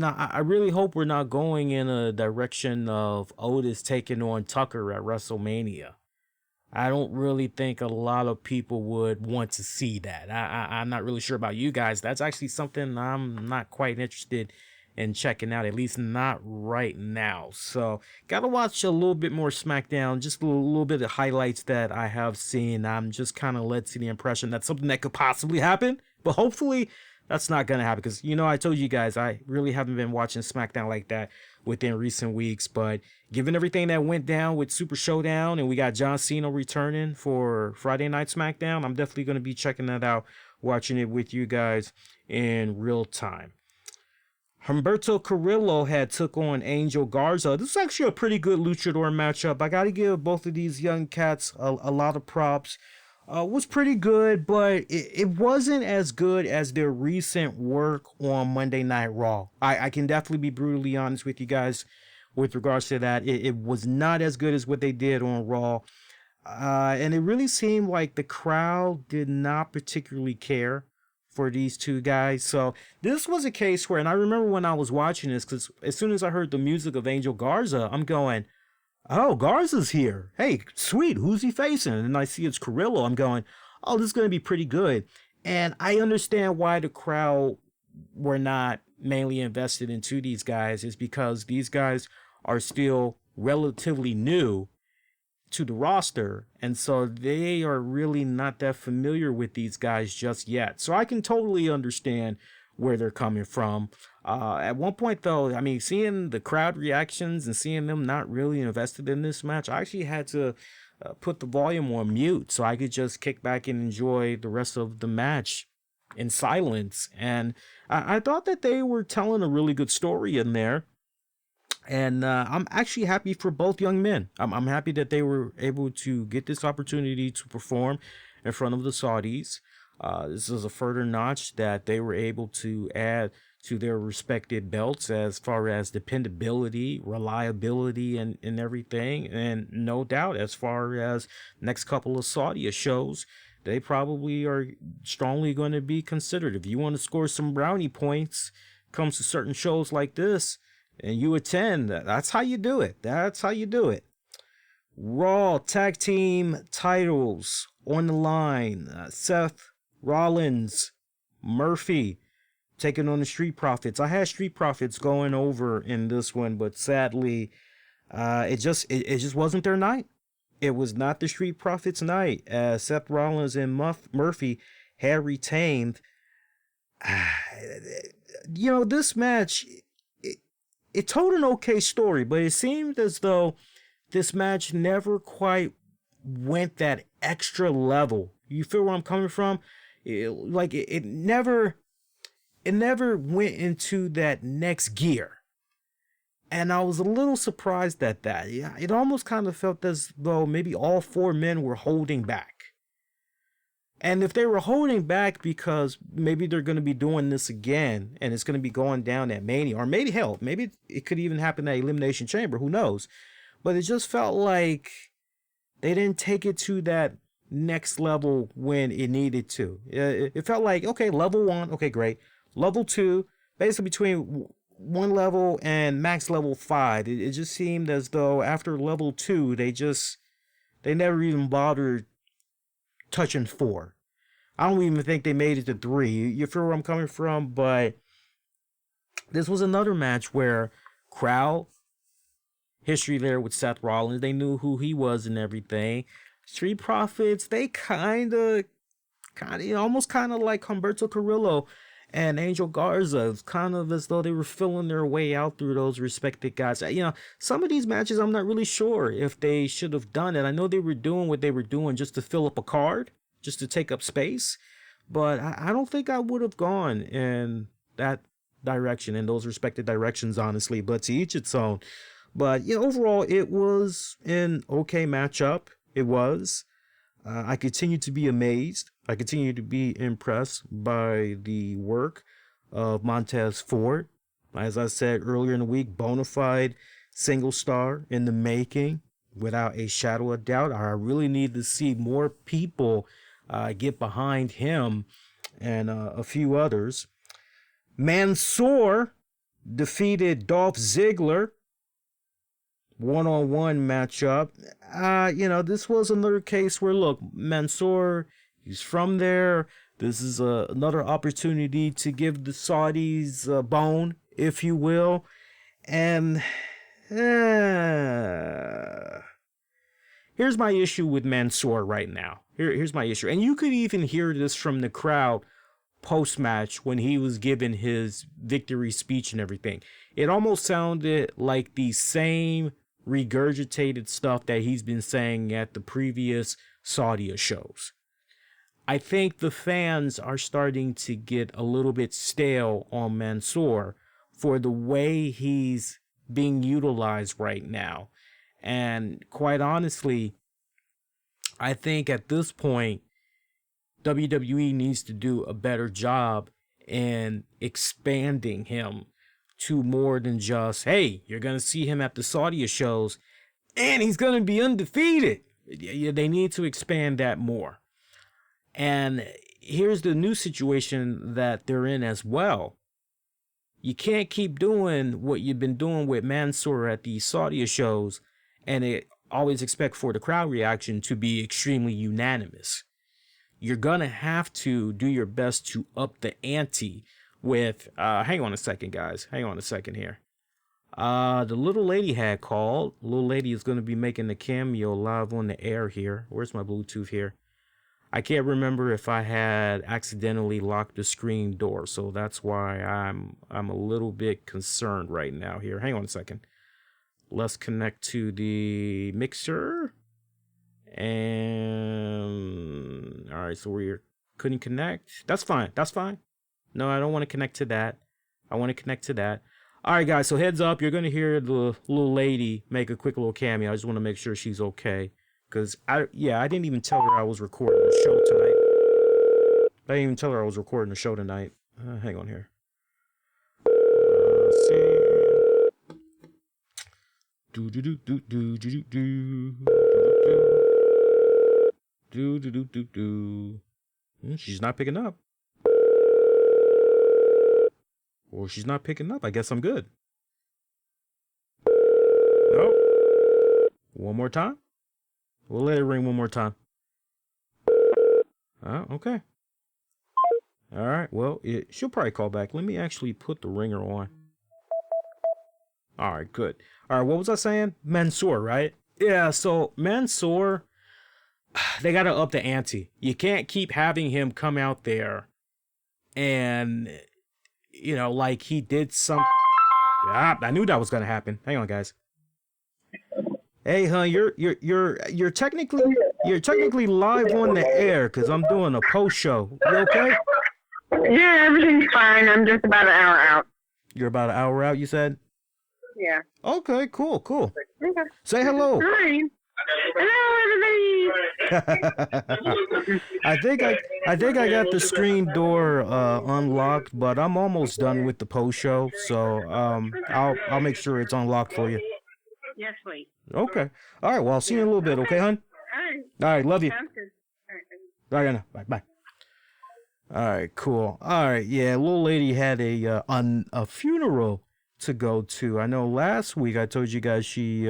I really hope we're not going in a direction of Otis taking on Tucker at WrestleMania. I don't really think a lot of people would want to see that. I'm not really sure about you guys. That's actually something I'm not quite interested in checking out, at least not right now. So, gotta watch a little bit more SmackDown, just a little bit of highlights that I have seen. I'm just kind of led to the impression that's something that could possibly happen, but hopefully that's not going to happen, because, I told you guys, I really haven't been watching SmackDown like that within recent weeks. But given everything that went down with Super Showdown, and we got John Cena returning for Friday Night SmackDown, I'm definitely going to be checking that out, watching it with you guys in real time. Humberto Carrillo had took on Angel Garza. This is actually a pretty good luchador matchup. I got to give both of these young cats a lot of props. Was pretty good, but it wasn't as good as their recent work on Monday Night Raw. I can definitely be brutally honest with you guys with regards to that. It was not as good as what they did on Raw. And it really seemed like the crowd did not particularly care for these two guys. So this was a case where, and I remember when I was watching this, because as soon as I heard the music of Angel Garza, I'm going, oh, Garza's here. Hey, sweet. Who's he facing? And I see it's Carrillo. I'm going, oh, this is going to be pretty good. And I understand why the crowd were not mainly invested into these guys, is because these guys are still relatively new to the roster, and so they are really not that familiar with these guys just yet. So I can totally understand where they're coming from. At one point, though, I mean, seeing the crowd reactions and seeing them not really invested in this match, I actually had to put the volume on mute so I could just kick back and enjoy the rest of the match in silence. And I thought that they were telling a really good story in there. And I'm actually happy for both young men. I'm happy that they were able to get this opportunity to perform in front of the Saudis. This is a further notch that they were able to add to their respected belts as far as dependability, reliability, and everything. And no doubt, as far as next couple of Saudi shows, they probably are strongly going to be considered. If you want to score some brownie points, comes to certain shows like this, and you attend, that's how you do it. That's how you do it. Raw tag team titles on the line. Seth Rollins, Murphy taking on the Street Profits. I had Street Profits going over in this one, but sadly, it just wasn't their night. It was not the Street Profits night, as Seth Rollins and Murphy had retained. This match, it told an okay story, but it seemed as though this match never quite went that extra level. You feel where I'm coming from? It never went into that next gear. And I was a little surprised at that. Yeah, it almost kind of felt as though maybe all four men were holding back. And if they were holding back because maybe they're going to be doing this again and it's going to be going down at Mania, or maybe it could even happen at Elimination Chamber, who knows? But it just felt like they didn't take it to that next level when it needed to. It felt like, okay, level 1, okay, great. Level 2, basically between 1 level and max level 5. It just seemed as though after level 2, they never even bothered touching 4. I don't even think they made it to 3. You feel where I'm coming from? But this was another match where crowd history there with Seth Rollins. They knew who he was and everything. Street Profits, they kind of, almost kind of like Humberto Carrillo and Angel Garza. It's kind of as though they were filling their way out through those respected guys. Some of these matches, I'm not really sure if they should have done it. I know they were doing what they were doing just to fill up a card, just to take up space. But I don't think I would have gone in that direction, in those respected directions, honestly. But to each its own. But overall, it was an okay matchup. It was. I continue to be amazed. I continue to be impressed by the work of Montez Ford. As I said earlier in the week, bona fide single star in the making, without a shadow of doubt. I really need to see more people get behind him and a few others. Mansoor defeated Dolph Ziggler. One-on-one matchup. This was another case where, look, Mansoor, he's from there. This is another opportunity to give the Saudis a bone, if you will. And here's my issue with Mansoor right now. Here's my issue. And you could even hear this from the crowd post-match when he was giving his victory speech and everything. It almost sounded like the same regurgitated stuff that he's been saying at the previous Saudi shows. I think the fans are starting to get a little bit stale on Mansoor for the way he's being utilized right now. And quite honestly, I think at this point, WWE needs to do a better job in expanding him to more than just, hey, you're going to see him at the Saudi shows and he's going to be undefeated. They need to expand that more. And here's the new situation that they're in as well. You can't keep doing what you've been doing with Mansoor at the Saudi shows and always expect for the crowd reaction to be extremely unanimous. You're going to have to do your best to up the ante with, hang on a second, guys. Hang on a second here. The little lady had called. Little lady is going to be making the cameo live on the air here. Where's my Bluetooth here? I can't remember if I had accidentally locked the screen door, so that's why I'm a little bit concerned right now here. Hang on a second. Let's connect to the mixer. And all right, so we couldn't connect. That's fine. That's fine. No, I don't want to connect to that. I want to connect to that. All right, guys. So heads up, you're gonna hear the little lady make a quick little cameo. I just want to make sure she's okay, cause I didn't even tell her I was recording the show tonight. I didn't even tell her I was recording the show tonight. Hang on here. Let's see. Do do do do do do do do do do do do. She's not picking up. Or she's not picking up. I guess I'm good. No. One more time. We'll let it ring one more time. Okay. All right. Well, she'll probably call back. Let me actually put the ringer on. All right, good. All right, what was I saying? Mansoor, right? Yeah, so Mansoor, they got to up the ante. You can't keep having him come out there and, like he did some... Yeah, I knew that was going to happen. Hang on, guys. Hey, hon, you're technically live on the air because I'm doing a post show. You okay? Yeah, everything's fine. I'm just about an hour out. You're about an hour out, you said? Yeah. Okay, cool. Okay. Say hello. Hi. Hello, everybody. I think I got the screen door unlocked, but I'm almost done with the post show, so I'll make sure it's unlocked for you. Yes, sweet. Okay. All right. Well, I'll see you in a little bit. Okay, hon. All right. Love you. Sounds good. All right, Anna. Bye. All right. Cool. All right. Yeah. Little lady had a funeral to go to. I know last week I told you guys she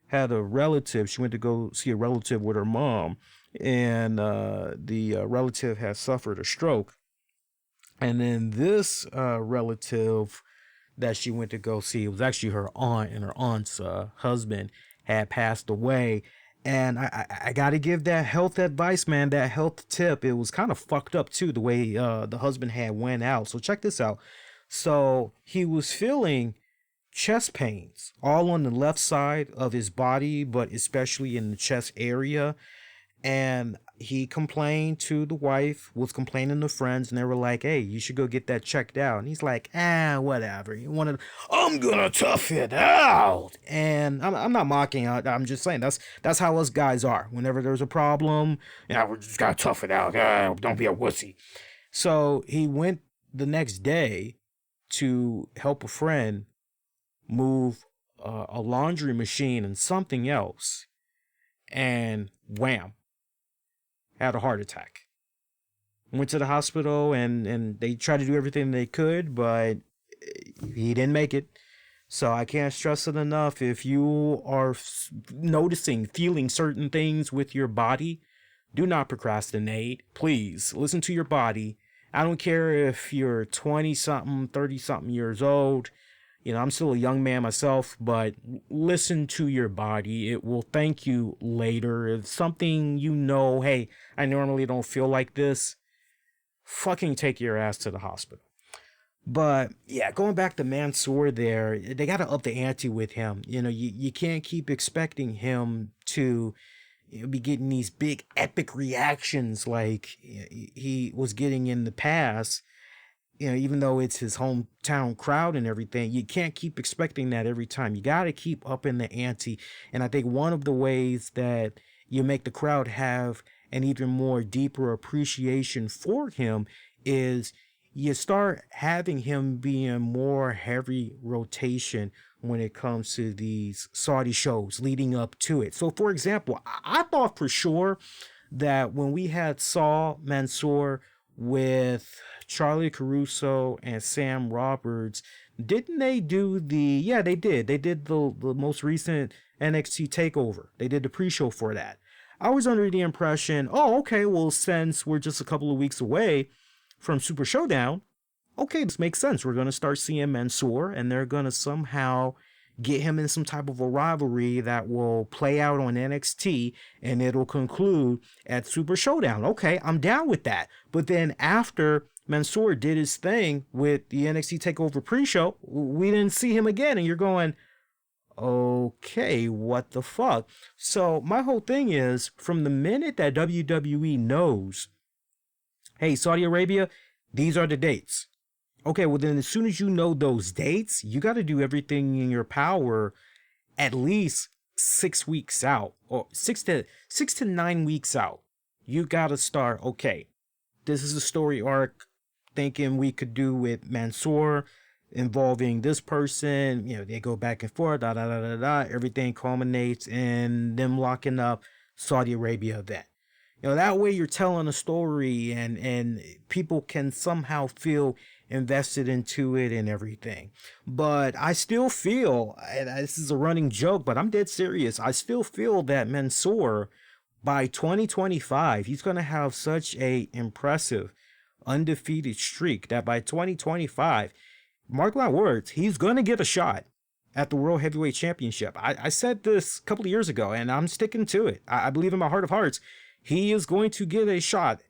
had a relative. She went to go see a relative with her mom, and the relative has suffered a stroke. And then this relative that she went to go see, it was actually her aunt, and her aunt's husband had passed away. And I got to give that health advice, man, that health tip. It was kind of fucked up too, the way the husband had went out. So check this out. So he was feeling chest pains all on the left side of his body, but especially in the chest area. And he complained to the wife, was complaining to friends, and they were like, hey, you should go get that checked out. And he's like, whatever. I'm gonna tough it out. And I'm not mocking. I'm just saying that's how us guys are. Whenever there's a problem, we just gotta tough it out. Don't be a wussy. So he went the next day to help a friend move a laundry machine and something else, and wham, had a heart attack. Went to the hospital, and they tried to do everything they could, but he didn't make it. So I can't stress it enough. If you are feeling certain things with your body, do not procrastinate. Please listen to your body. I don't care if you're 20-something, 30-something years old. I'm still a young man myself, but listen to your body. It will thank you later. If something hey, I normally don't feel like this, fucking take your ass to the hospital. But yeah, going back to Mansoor there, they got to up the ante with him. You can't keep expecting him to be getting these big epic reactions like he was getting in the past. Even though it's his hometown crowd and everything, you can't keep expecting that every time. You got to keep upping the ante. And I think one of the ways that you make the crowd have an even more deeper appreciation for him is you start having him being more heavy rotation when it comes to these Saudi shows leading up to it. So, for example, I thought for sure that when we saw Mansoor with Charlie Caruso and Sam Roberts, didn't they do they did. They did the most recent NXT TakeOver. They did the pre-show for that. I was under the impression, since we're just a couple of weeks away from Super Showdown, okay, this makes sense. We're going to start seeing Mansoor, and they're going to somehow get him in some type of a rivalry that will play out on NXT, and it'll conclude at Super Showdown. Okay, I'm down with that. But then after Mansoor did his thing with the NXT TakeOver pre-show, we didn't see him again, and you're going, okay, what the fuck? So my whole thing is, from the minute that WWE knows, hey, Saudi Arabia, these are the dates. Okay, well then as soon as you know those dates, you got to do everything in your power at least 6 weeks out, or 6 to 9 weeks out. You got to start, okay, this is a story arc thinking we could do with Mansoor involving this person. You know, they go back and forth, da da da da da. Everything culminates in them locking up Saudi Arabia event. You know, that way you're telling a story, and people can somehow feel invested into it and everything. But I still feel, and this is a running joke, but I'm dead serious, I still feel that Mansoor, by 2025, he's going to have such a impressive undefeated streak that by 2025, mark my words, he's going to get a shot at the World Heavyweight Championship. I said this a couple of years ago, and I'm sticking to it. I believe in my heart of hearts, he is going to get a shot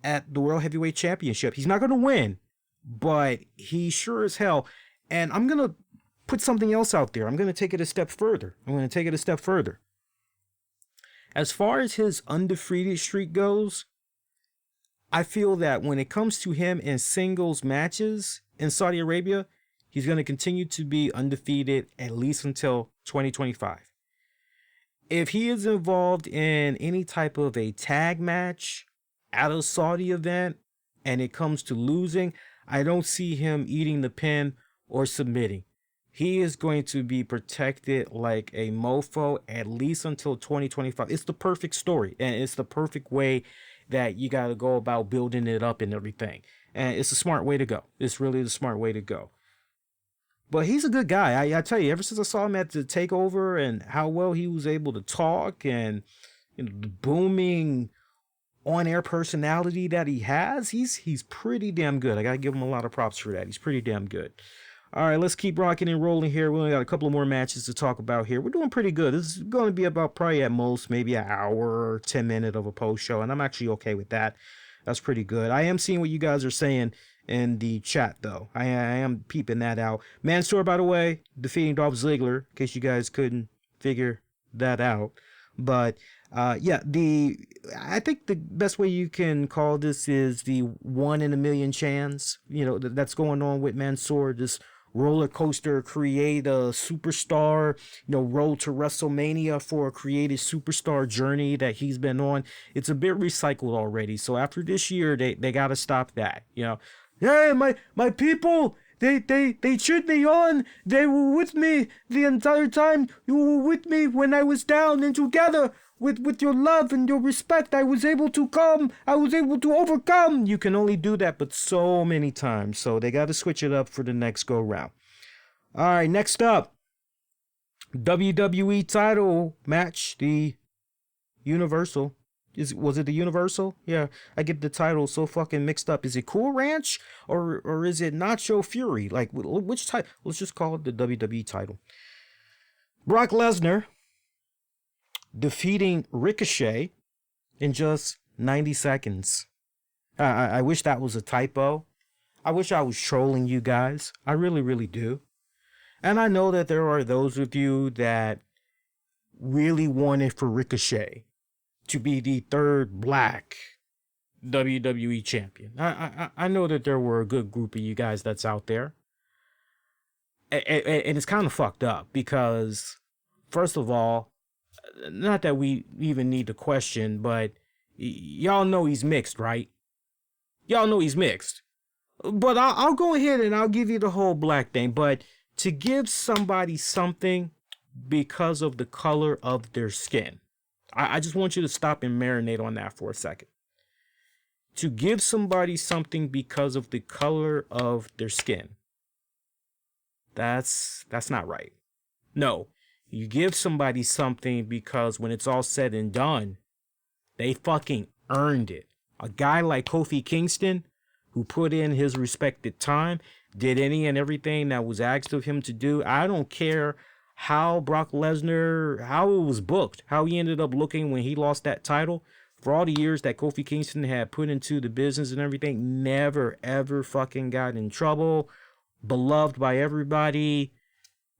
at the World Heavyweight Championship. He's not going to win, but he sure as hell. And I'm going to put something else out there. I'm going to take it a step further. As far as his undefeated streak goes, I feel that when it comes to him in singles matches in Saudi Arabia, he's going to continue to be undefeated at least until 2025. If he is involved in any type of a tag match at a Saudi event and it comes to losing, I don't see him eating the pin or submitting. He is going to be protected like a mofo at least until 2025. It's the perfect story, and it's the perfect way that you got to go about building it up and everything. And it's a smart way to go. It's really the smart way to go. But he's a good guy. I tell you, ever since I saw him at the TakeOver and how well he was able to talk, and the booming on-air personality that he has, he's pretty damn good. I got to give him a lot of props for that. He's pretty damn good. All right, let's keep rocking and rolling here. We only got a couple of more matches to talk about here. We're doing pretty good. This is going to be about probably at most maybe an hour or 10 minutes of a post show, and I'm actually okay with that. That's pretty good. I am seeing what you guys are saying in the chat, though. I am peeping that out. Mansoor, by the way, defeating Dolph Ziggler, in case you guys couldn't figure that out. But yeah, I think the best way you can call this is the 1 in a million chance. That's going on with Mansoor. This roller coaster, create a superstar, road to WrestleMania for a created superstar journey that he's been on. It's a bit recycled already. So after this year, they got to stop that. Hey, my people, they cheered me on. They were with me the entire time. You were with me when I was down, and together with your love and your respect, I was able to overcome. You can only do that but so many times. So they got to switch it up for the next go round. All right, next up, WWE title match, the Universal. Was it the Universal? Yeah, I get the title so fucking mixed up. Is it Cool Ranch or is it Nacho Fury? Like, which title? Let's just call it the WWE title. Brock Lesnar defeating Ricochet in just 90 seconds. I wish that was a typo. I wish I was trolling you guys. I really, really do. And I know that there are those of you that really wanted for Ricochet to be the third black WWE champion. I know that there were a good group of you guys that's out there. And it's kind of fucked up because, first of all, not that we even need to question, but y'all know he's mixed, right? Y'all know he's mixed. But I'll go ahead and I'll give you the whole black thing. But to give somebody something because of the color of their skin, I just want you to stop and marinate on that for a second. To give somebody something because of the color of their skin, that's not right. No, you give somebody something because when it's all said and done, they fucking earned it. A guy like Kofi Kingston, who put in his respected time, did any and everything that was asked of him to do. I don't care how Brock Lesnar, how it was booked, how he ended up looking when he lost that title. For all the years that Kofi Kingston had put into the business and everything, never, ever fucking got in trouble. Beloved by everybody.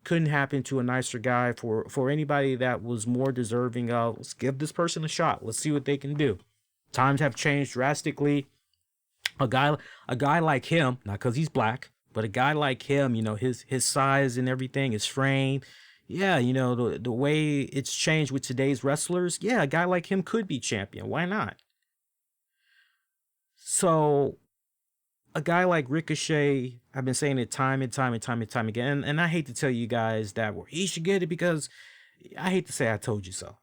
Couldn't happen to a nicer guy. For anybody that was more deserving of, let's give this person a shot. Let's see what they can do. Times have changed drastically. A guy like him, not because he's black, but a guy like him, you know, his size and everything, his frame. Yeah, you know, the way it's changed with today's wrestlers. Yeah, a guy like him could be champion. Why not? So a guy like Ricochet, I've been saying it time and time again, and I hate to tell you guys that he should get it because I hate to say I told you so.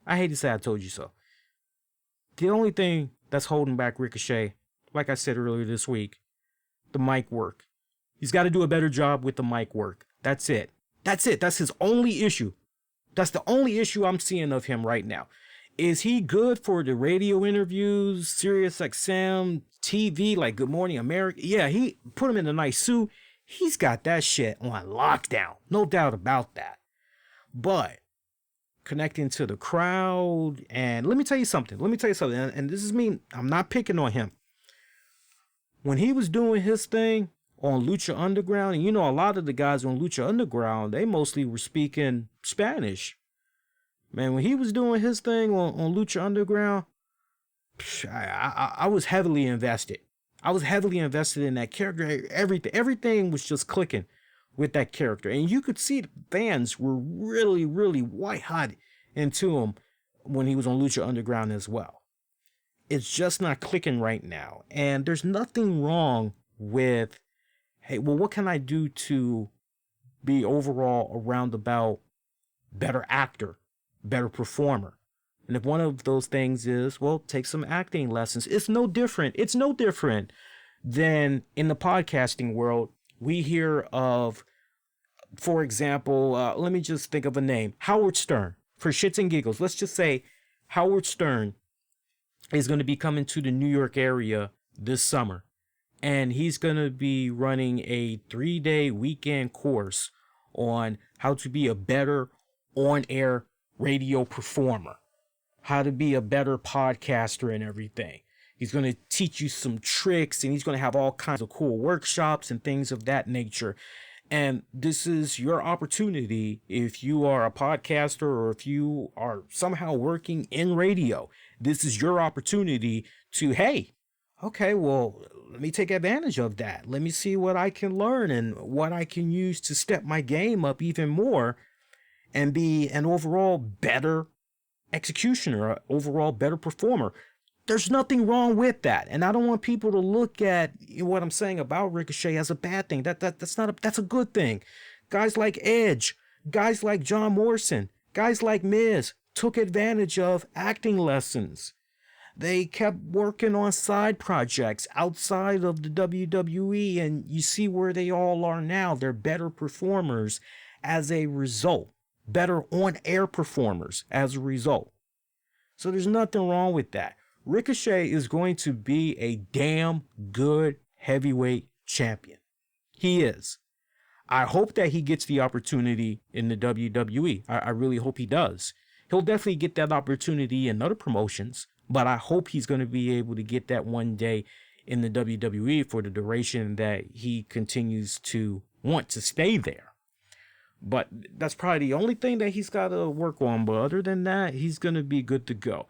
I hate to say I told you so. The only thing that's holding back Ricochet, like I said earlier this week, the mic work. He's got to do a better job with the mic work. That's it. That's it. That's his only issue. That's the only issue I'm seeing of him right now. Is he good for the radio interviews, Sirius XM, TV, like Good Morning America? Yeah, he put him in a nice suit. He's got that shit on lockdown. No doubt about that. But connecting to the crowd, and let me tell you something. And this is me. I'm not picking on him. When he was doing his thing on Lucha Underground, and you know, a lot of the guys on Lucha Underground, they mostly were speaking Spanish. Man, when he was doing his thing on Lucha Underground, I was heavily invested. I was heavily invested in that character. Everything was just clicking with that character. And you could see the fans were really, really white hot into him when he was on Lucha Underground as well. It's just not clicking right now. And there's nothing wrong with, hey, well, what can I do to be overall a roundabout better actor, better performer? And if one of those things is, well, take some acting lessons. It's no different than in the podcasting world. We hear of, for example, let me just think of a name, Howard Stern. For shits and giggles, let's just say Howard Stern is going to be coming to the New York area this summer. And he's going to be running a 3-day weekend course on how to be a better on-air radio performer, how to be a better podcaster and everything. He's going to teach you some tricks, and he's going to have all kinds of cool workshops and things of that nature. And this is your opportunity if you are a podcaster or if you are somehow working in radio. This is your opportunity to, hey, okay, well, let me take advantage of that. Let me see what I can learn and what I can use to step my game up even more and be an overall better executioner, an overall better performer. There's nothing wrong with that. And I don't want people to look at what I'm saying about Ricochet as a bad thing. That's a good thing. Guys like Edge, guys like John Morrison, guys like Miz took advantage of acting lessons. They kept working on side projects outside of the WWE, and you see where they all are now. They're better performers as a result, better on-air performers as a result. So there's nothing wrong with that. Ricochet is going to be a damn good heavyweight champion. He is. I hope that he gets the opportunity in the WWE. I really hope he does. He'll definitely get that opportunity in other promotions, but I hope he's going to be able to get that one day in the WWE for the duration that he continues to want to stay there. But that's probably the only thing that he's got to work on. But other than that, he's going to be good to go.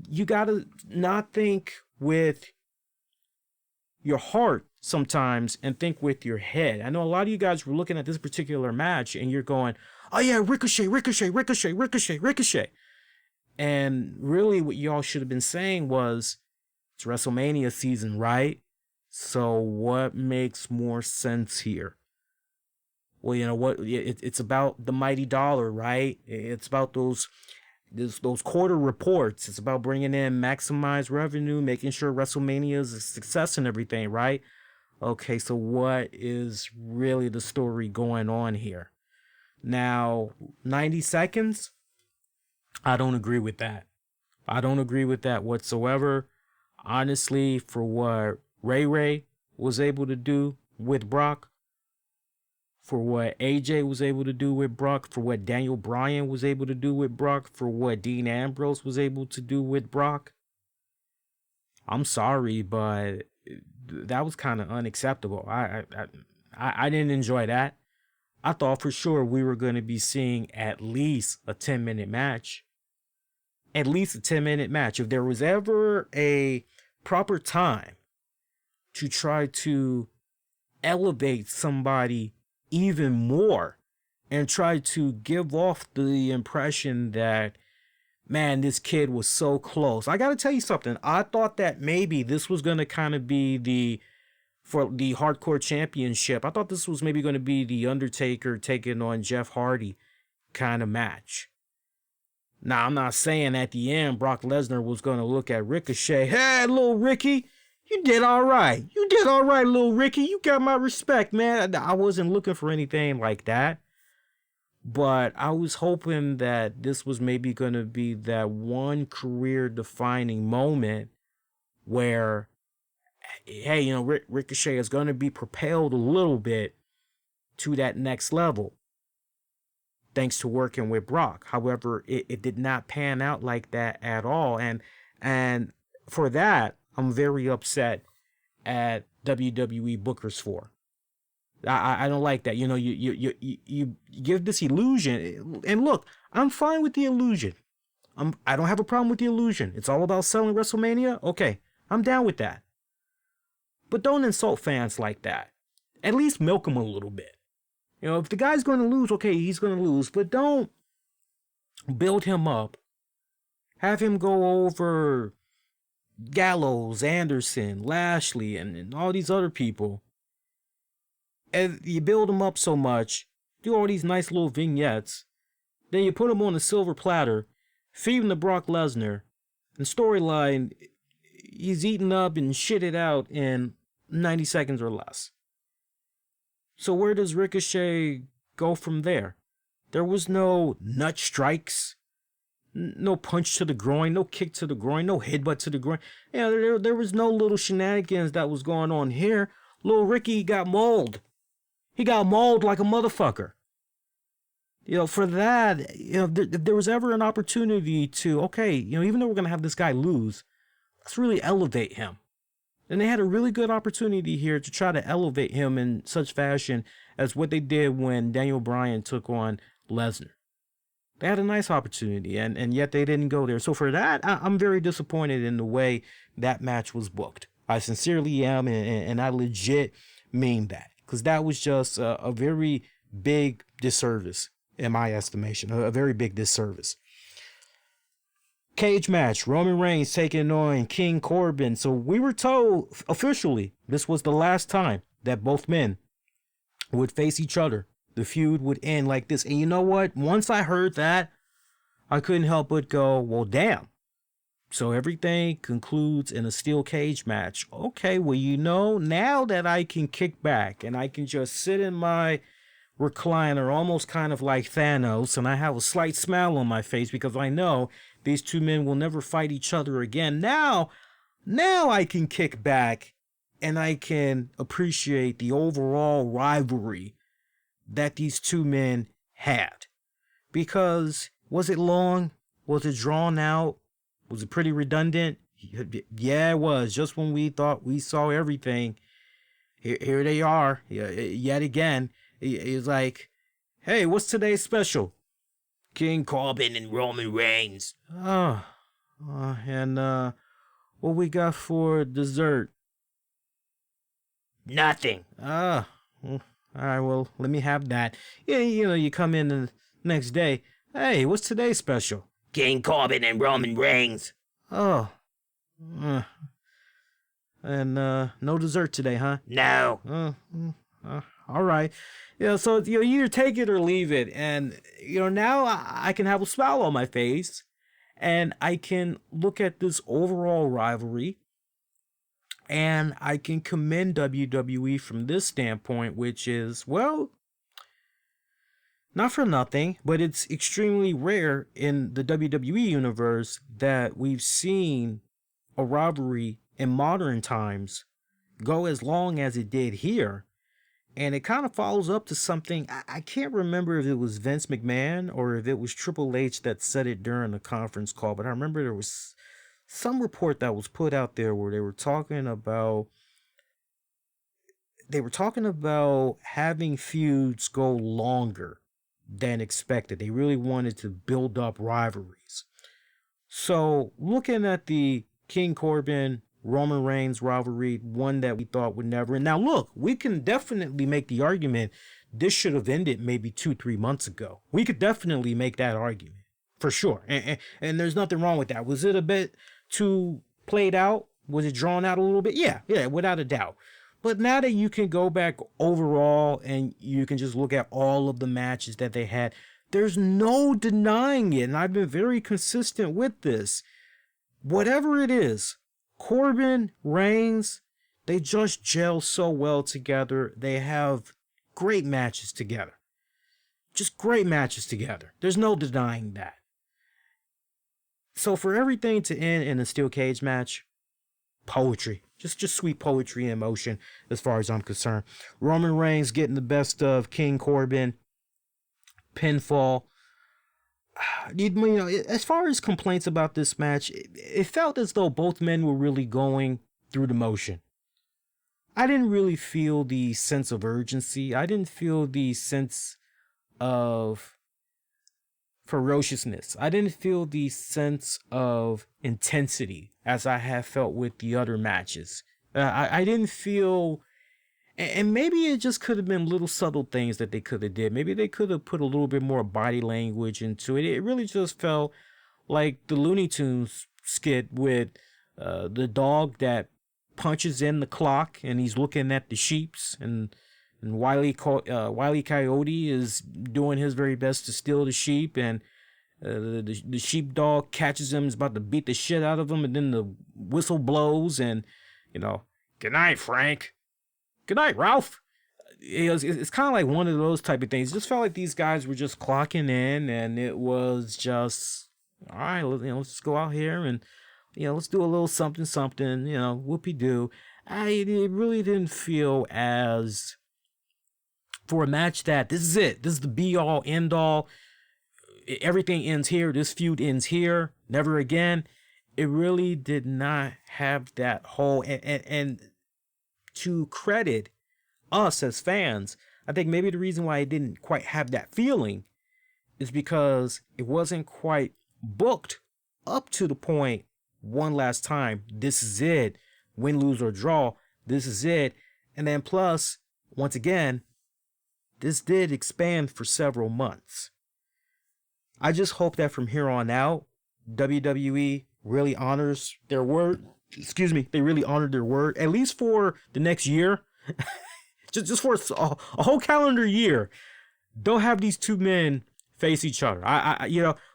You got to not think with your heart sometimes and think with your head. I know a lot of you guys were looking at this particular match and you're going, oh yeah, Ricochet. And really what y'all should have been saying was, it's WrestleMania season, right? So what makes more sense here? Well, you know what? It's about the mighty dollar, right? It's about those quarter reports. It's about bringing in maximized revenue, making sure WrestleMania is a success and everything, right? Okay, so what is really the story going on here? Now, 90 seconds? I don't agree with that. I don't agree with that whatsoever. Honestly, for what Ray was able to do with Brock, for what AJ was able to do with Brock, for what Daniel Bryan was able to do with Brock, for what Dean Ambrose was able to do with Brock, I'm sorry, but that was kind of unacceptable. I didn't enjoy that. I thought for sure we were going to be seeing at least a 10-minute match. At least a 10-minute match. If there was ever a proper time to try to elevate somebody even more and try to give off the impression that, man, this kid was so close. I got to tell you something. I thought that maybe this was going to kind of be for the Hardcore Championship. I thought this was maybe going to be the Undertaker taking on Jeff Hardy kind of match. Now, I'm not saying at the end Brock Lesnar was going to look at Ricochet. Hey, little Ricky, you did all right. You did all right, little Ricky. You got my respect, man. I wasn't looking for anything like that. But I was hoping that this was maybe going to be that one career-defining moment where, hey, you know, Ricochet is going to be propelled a little bit to that next level thanks to working with Brock. However, it did not pan out like that at all. And for that, I'm very upset at WWE bookers for. I don't like that. You know, you give this illusion. And look, I'm fine with the illusion. I don't have a problem with the illusion. It's all about selling WrestleMania. Okay, I'm down with that. But don't insult fans like that. At least milk them a little bit. You know, if the guy's going to lose, okay, he's going to lose. But don't build him up. Have him go over Gallows, Anderson, Lashley, and all these other people. And you build him up so much, do all these nice little vignettes. Then you put him on a silver platter, feed him to Brock Lesnar, and storyline, he's eaten up and shitted out in 90 seconds or less. So where does Ricochet go from there? There was no nut strikes, no punch to the groin, no kick to the groin, no headbutt to the groin. Yeah, there was no little shenanigans that was going on here. Little Ricky got mauled. He got mauled like a motherfucker. You know, for that, you know, if there was ever an opportunity to, okay, you know, even though we're going to have this guy lose, let's really elevate him. And they had a really good opportunity here to try to elevate him in such fashion as what they did when Daniel Bryan took on Lesnar. They had a nice opportunity, and yet they didn't go there. So for that, I'm very disappointed in the way that match was booked. I sincerely am, and I legit mean that. Because that was just a very big disservice, in my estimation. A very big disservice. Cage match, Roman Reigns taking on King Corbin. So we were told officially this was the last time that both men would face each other. The feud would end like this. And you know what? Once I heard that, I couldn't help but go, well, damn. So everything concludes in a steel cage match. Okay, well, you know, now that I can kick back and I can just sit in my recliner, almost kind of like Thanos, and I have a slight smile on my face because I know these two men will never fight each other again. Now I can kick back and I can appreciate the overall rivalry that these two men had. Because was it long? Was it drawn out? Was it pretty redundant? Yeah, it was. Just when we thought we saw everything, here they are yet again. It's like, hey, what's today's special? King Corbin and Roman Reigns. And what we got for dessert? Nothing. All right, well, let me have that. Yeah, you know, you come in the next day. Hey, what's today's special? King Corbin and Roman Reigns. And no dessert today, huh? No. All right. Yeah, so you know, either take it or leave it. And you know, now I can have a smile on my face and I can look at this overall rivalry and I can commend WWE from this standpoint, which is, well, not for nothing, but it's extremely rare in the WWE universe that we've seen a rivalry in modern times go as long as it did here. And it kind of follows up to something. I can't remember if it was Vince McMahon or if it was Triple H that said it during the conference call, but I remember there was some report that was put out there where they were talking about having feuds go longer than expected. They really wanted to build up rivalries. So looking at the King Corbin Roman Reigns rivalry, one that we thought would never end. Now look, we can definitely make the argument this should have ended maybe 2-3 months ago. We could definitely make that argument for sure. And there's nothing wrong with that. Was it a bit too played out? Was it drawn out a little bit? Yeah, without a doubt. But now that you can go back overall and you can just look at all of the matches that they had, there's no denying it. And I've been very consistent with this. Whatever it is, Corbin, Reigns, they just gel so well together. They have great matches together. Just great matches together. There's no denying that. So for everything to end in a steel cage match, poetry. Just sweet poetry in motion as far as I'm concerned. Roman Reigns getting the best of King Corbin. Pinfall. You know, as far as complaints about this match, it felt as though both men were really going through the motion. I didn't really feel the sense of urgency. I didn't feel the sense of ferociousness. I didn't feel the sense of intensity as I have felt with the other matches. I didn't feel, and maybe it just could have been little subtle things that they could have did. Maybe they could have put a little bit more body language into it. It really just felt like the Looney Tunes skit with the dog that punches in the clock and he's looking at the sheeps, and Wile E. Coyote is doing his very best to steal the sheep, and the sheepdog catches him, is about to beat the shit out of him, and then the whistle blows, and, you know, good night, Frank. Good night, Ralph. It's kind of like one of those type of things. It just felt like these guys were just clocking in, and it was just, all right, let's just go out here and, let's do a little something, whoopee-doo. It really didn't feel as, for a match that this is it. This is the be-all, end-all. Everything ends here. This feud ends here. Never again. It really did not have that whole, and to credit us as fans, I think maybe the reason why it didn't quite have that feeling is because it wasn't quite booked up to the point one last time. This is it. Win, lose, or draw. This is it. And then plus, once again, this did expand for several months. I just hope that from here on out, WWE really honors their word. They really honored their word, at least for the next year. just for a whole calendar year. Don't have these two men face each other.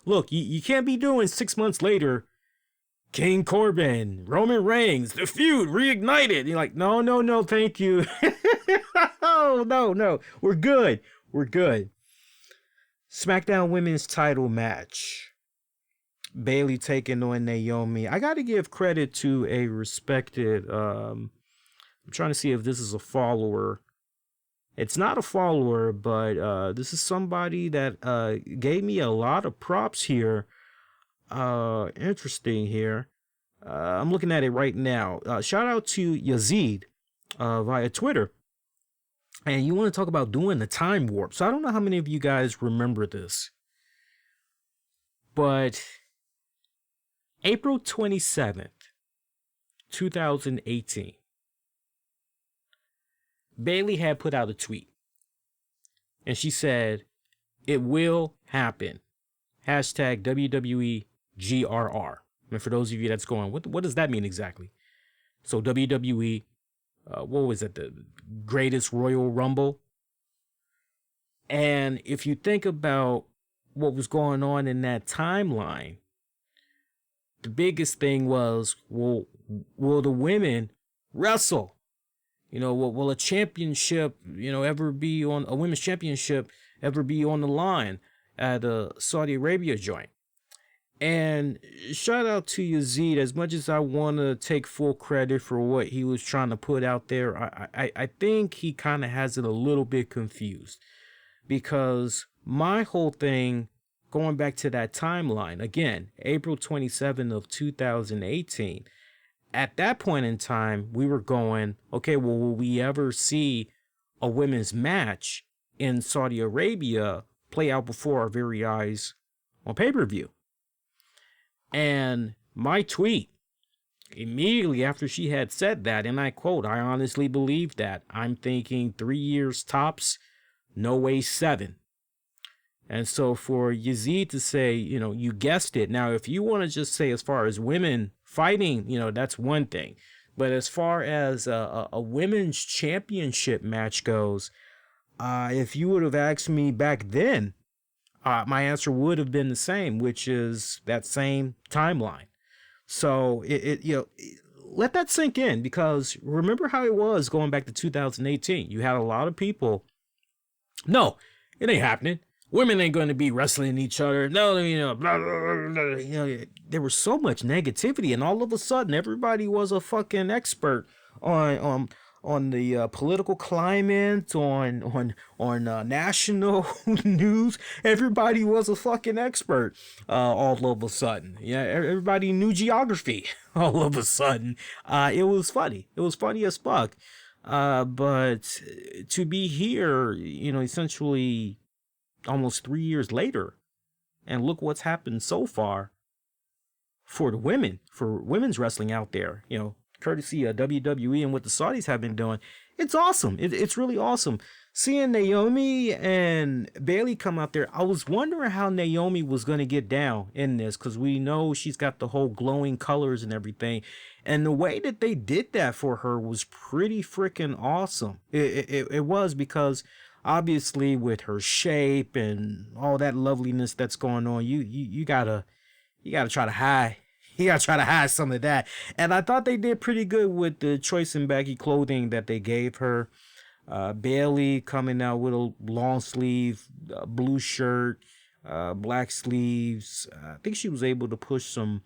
Look, you can't be doing 6 months later, King Corbin, Roman Reigns, the feud reignited. You're like, no, thank you. No, we're good. SmackDown Women's Title match. Bayley taking on Naomi. I got to give credit to a respected, I'm trying to see if this is a follower. It's not a follower, but this is somebody that gave me a lot of props here. Interesting here. I'm looking at it right now. Shout out to Yazid via Twitter. And you want to talk about doing the time warp. So I don't know how many of you guys remember this. But April 27th, 2018, Bayley had put out a tweet. And she said, "It will happen. Hashtag WWE GRR." And for those of you that's going, what does that mean exactly? So WWE, what was it? The Greatest Royal Rumble. And if you think about what was going on in that timeline, the biggest thing was, will the women wrestle? Will a championship, ever be on a women's championship, ever be on the line at a Saudi Arabia joint? And shout out to Yazid. As much as I want to take full credit for what he was trying to put out there, I think he kind of has it a little bit confused, because my whole thing, going back to that timeline, again, April 27th of 2018, at that point in time, we were going, okay, well, will we ever see a women's match in Saudi Arabia play out before our very eyes on pay-per-view? And my tweet immediately after she had said that, and I quote, I honestly believe that. I'm thinking 3 years tops, no way 7. And so for Yazid to say, you guessed it. Now, if you want to just say as far as women fighting, that's one thing. But as far as a women's championship match goes, if you would have asked me back then, my answer would have been the same, which is that same timeline. So let that sink in, because remember how it was going back to 2018. You had a lot of people. No, it ain't happening. Women ain't going to be wrestling each other. No, blah, blah, blah. There was so much negativity, and all of a sudden, everybody was a fucking expert on the political climate, on national news. Everybody was a fucking expert all of a sudden. Yeah, everybody knew geography all of a sudden. It was funny. It was funny as fuck. But to be here, essentially almost 3 years later, and look what's happened so far for the women, for women's wrestling out there, courtesy of WWE and what the Saudis have been doing. It's awesome. It's really awesome. Seeing Naomi and Bayley come out there, I was wondering how Naomi was going to get down in this, because we know she's got the whole glowing colors and everything. And the way that they did that for her was pretty freaking awesome. It was, because obviously with her shape and all that loveliness that's going on, you gotta try to hide. You gotta try to hide some of that. And I thought they did pretty good with the choice and baggy clothing that they gave her. Bayley coming out with a long sleeve blue shirt, black sleeves. I think she was able to push some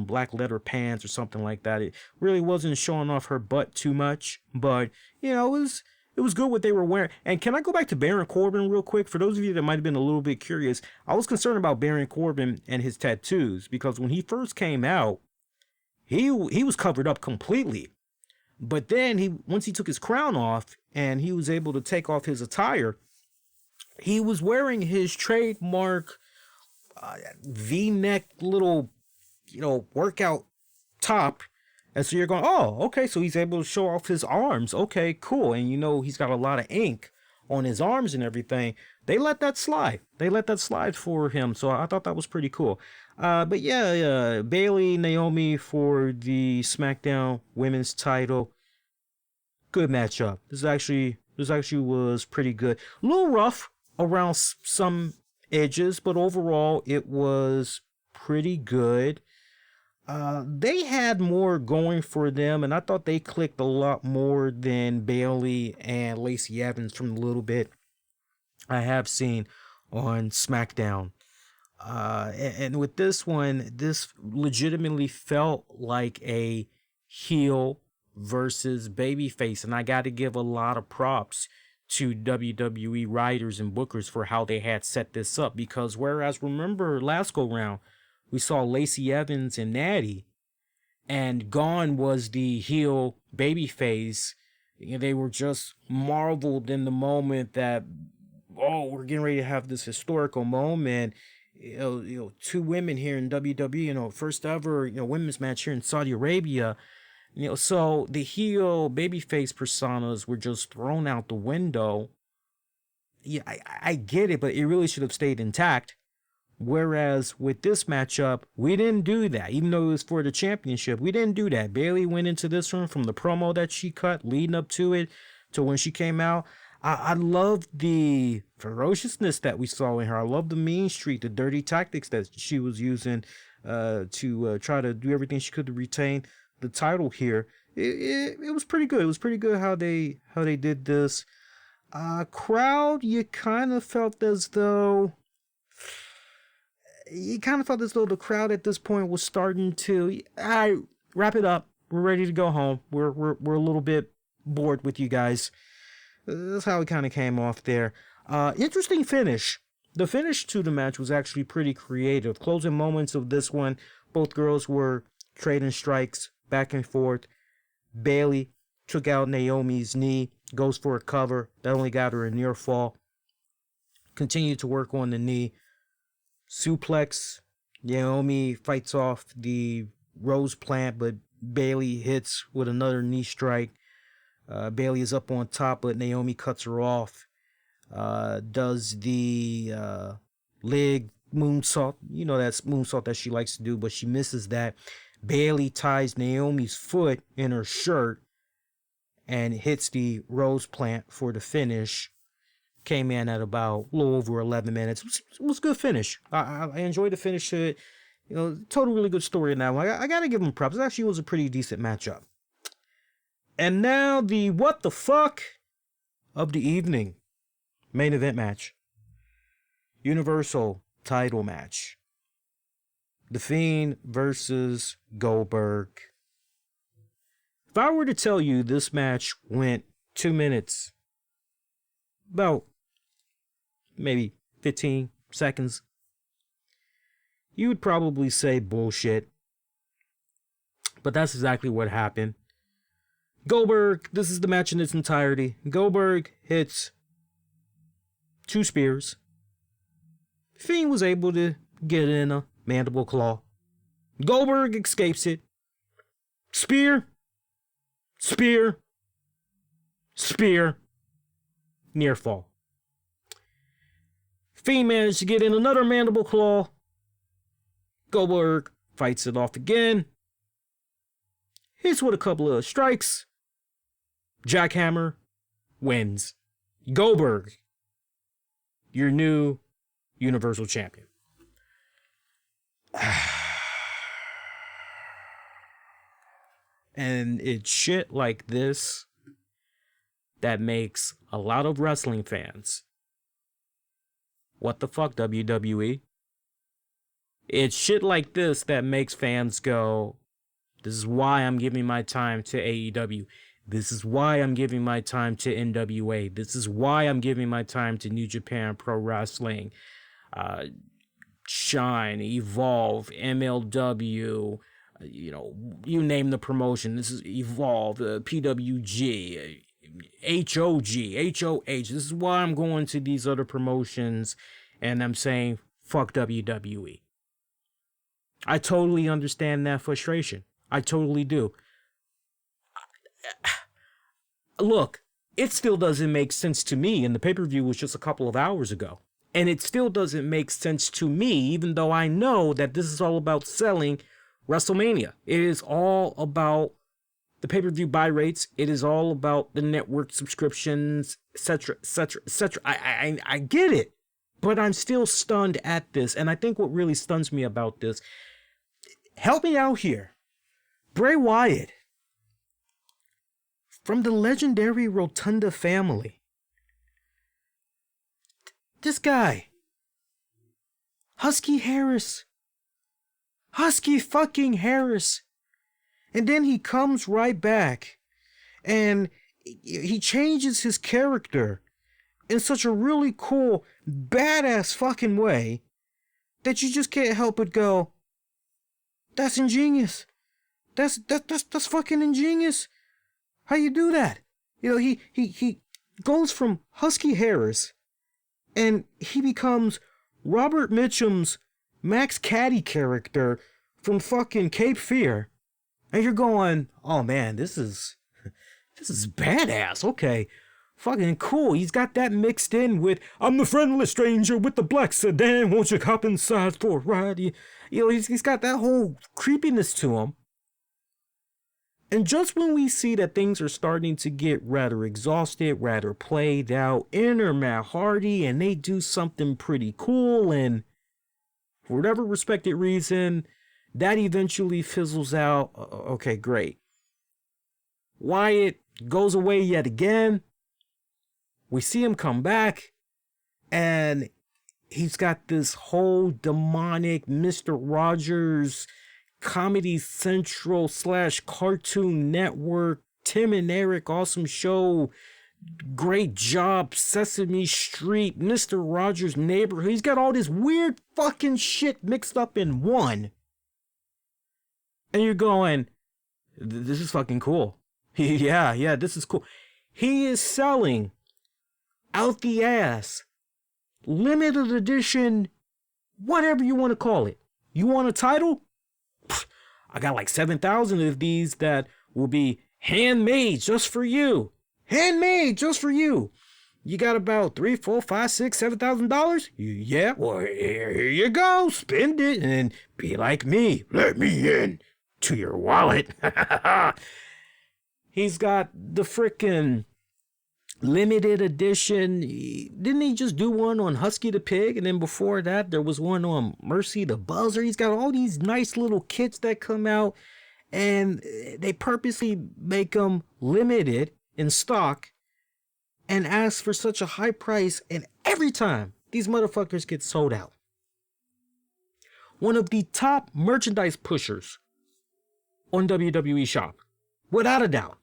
black leather pants or something like that. It really wasn't showing off her butt too much, but it was good what they were wearing. And can I go back to Baron Corbin real quick? For those of you that might have been a little bit curious, I was concerned about Baron Corbin and his tattoos, because when he first came out, he was covered up completely. But then once he took his crown off and he was able to take off his attire, he was wearing his trademark V-neck little, workout top. And so you're going, oh, okay, so he's able to show off his arms. Okay, cool. And he's got a lot of ink on his arms and everything. They let that slide. They let that slide for him. So I thought that was pretty cool. But yeah, Bayley, Naomi for the SmackDown Women's title. Good matchup. This actually was pretty good. A little rough around some edges, but overall it was pretty good. They had more going for them, and I thought they clicked a lot more than Bayley and Lacey Evans from the little bit I have seen on SmackDown. And with this one, this legitimately felt like a heel versus babyface, and I got to give a lot of props to WWE writers and bookers for how they had set this up, because whereas remember last go round we saw Lacey Evans and Natty, and gone was the heel babyface. They were just marveled in the moment that, oh, we're getting ready to have this historical moment. Two women here in WWE, first ever, women's match here in Saudi Arabia. So the heel babyface personas were just thrown out the window. Yeah, I get it, but it really should have stayed intact. Whereas with this matchup, we didn't do that. Even though it was for the championship, we didn't do that. Bayley went into this one from the promo that she cut leading up to it to when she came out. I love the ferociousness that we saw in her. I love the mean streak, the dirty tactics that she was using to try to do everything she could to retain the title here. It was pretty good. It was pretty good how they did this. Crowd, you kind of felt as though you kind of felt as though the crowd at this point was starting to, all right, wrap it up. We're ready to go home. We're a little bit bored with you guys. That's how it kind of came off there. Interesting finish. The finish to the match was actually pretty creative. Closing moments of this one, both girls were trading strikes back and forth. Bayley took out Naomi's knee, goes for a cover. That only got her a near fall. Continued to work on the knee. Suplex. Naomi fights off the rose plant, but Bayley hits with another knee strike. Bayley is up on top, but Naomi cuts her off. Does the leg moonsault. You know, that's moonsault that she likes to do, but she misses that. Bayley ties Naomi's foot in her shirt and hits the rose plant for the finish. Came in at about a little over 11 minutes. It was a good finish. I enjoyed the finish to it. You know, total really good story in that one. I gotta give him props. It actually was a pretty decent matchup. And now the what the fuck of the evening. Main event match. Universal title match. The Fiend versus Goldberg. If I were to tell you this match went 2 minutes, about maybe 15 seconds, you would probably say bullshit. But that's exactly what happened. Goldberg, this is the match in its entirety. Goldberg hits 2 spears. Fiend was able to get in a mandible claw. Goldberg escapes it. Spear. Spear. Spear. Near fall. Fiend managed to get in another mandible claw. Goldberg fights it off again. Hits with a couple of strikes. Jackhammer wins. Goldberg, your new Universal Champion. And it's shit like this that makes a lot of wrestling fans, what the fuck, WWE? It's shit like this that makes fans go, this is why I'm giving my time to AEW. This is why I'm giving my time to NWA. This is why I'm giving my time to New Japan Pro Wrestling, Shine, Evolve, MLW, you know, you name the promotion. This is Evolve, PWG, HOG, HOH. This is why I'm going to these other promotions and I'm saying, fuck WWE. I totally understand that frustration. I totally do. Look, it still doesn't make sense to me, and the pay-per-view was just a couple of hours ago. And it still doesn't make sense to me, even though I know that this is all about selling WrestleMania. It is all about the pay-per-view buy rates. It is all about the network subscriptions, etc., etc., etc. I get it, but I'm still stunned at this. And I think what really stuns me about this, help me out here. Bray Wyatt, from the legendary Rotunda family. This guy, Husky Harris. Husky fucking Harris. And then he comes right back and he changes his character in such a really cool, badass fucking way that you just can't help but go, that's ingenious. That's fucking ingenious. How you do that? You know, he goes from Husky Harris and he becomes Robert Mitchum's Max Caddy character from fucking Cape Fear. And you're going, oh man, this is badass. Okay. Fucking cool. He's got that mixed in with, I'm the friendless stranger with the black sedan. Won't you hop inside for a ride? You know, he's got that whole creepiness to him. And just when we see that things are starting to get rather exhausted, rather played out, enter Matt Hardy and they do something pretty cool, and for whatever respected reason, that eventually fizzles out. Okay, great. Wyatt goes away yet again. We see him come back, and he's got this whole demonic Mr. Rogers Comedy Central / Cartoon Network, Tim and Eric Awesome Show, Great Job, Sesame Street, Mr. Rogers' Neighborhood. He's got all this weird fucking shit mixed up in one. And you're going, this is fucking cool. Yeah, this is cool. He is selling out the ass, limited edition, whatever you want to call it. You want a title? I got like 7,000 of these that will be handmade just for you. Handmade just for you. You got about $3, $4, $5, $6, $7,000? Yeah, well, here you go. Spend it and be like me. Let me in to your wallet. He's got the frickin' limited edition. Didn't he just do one on Husky the Pig? And then before that, there was one on Mercy the Buzzer. He's got all these nice little kits that come out, and they purposely make them limited in stock and ask for such a high price. And every time, these motherfuckers get sold out. One of the top merchandise pushers on WWE Shop. Without a doubt.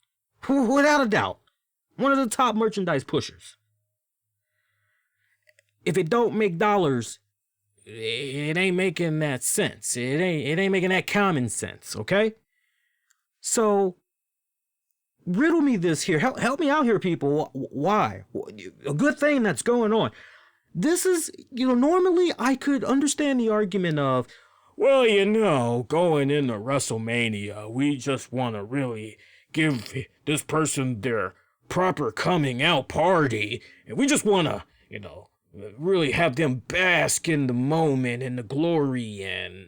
Without a doubt. One of the top merchandise pushers. If it don't make dollars, it ain't making that sense. It ain't making that common sense, okay? So, riddle me this here. Help me out here, people. Why? A good thing that's going on. This is, normally I could understand the argument of, well, going into WrestleMania, we just want to really give this person their proper coming out party, and we just want to, really have them bask in the moment and the glory. And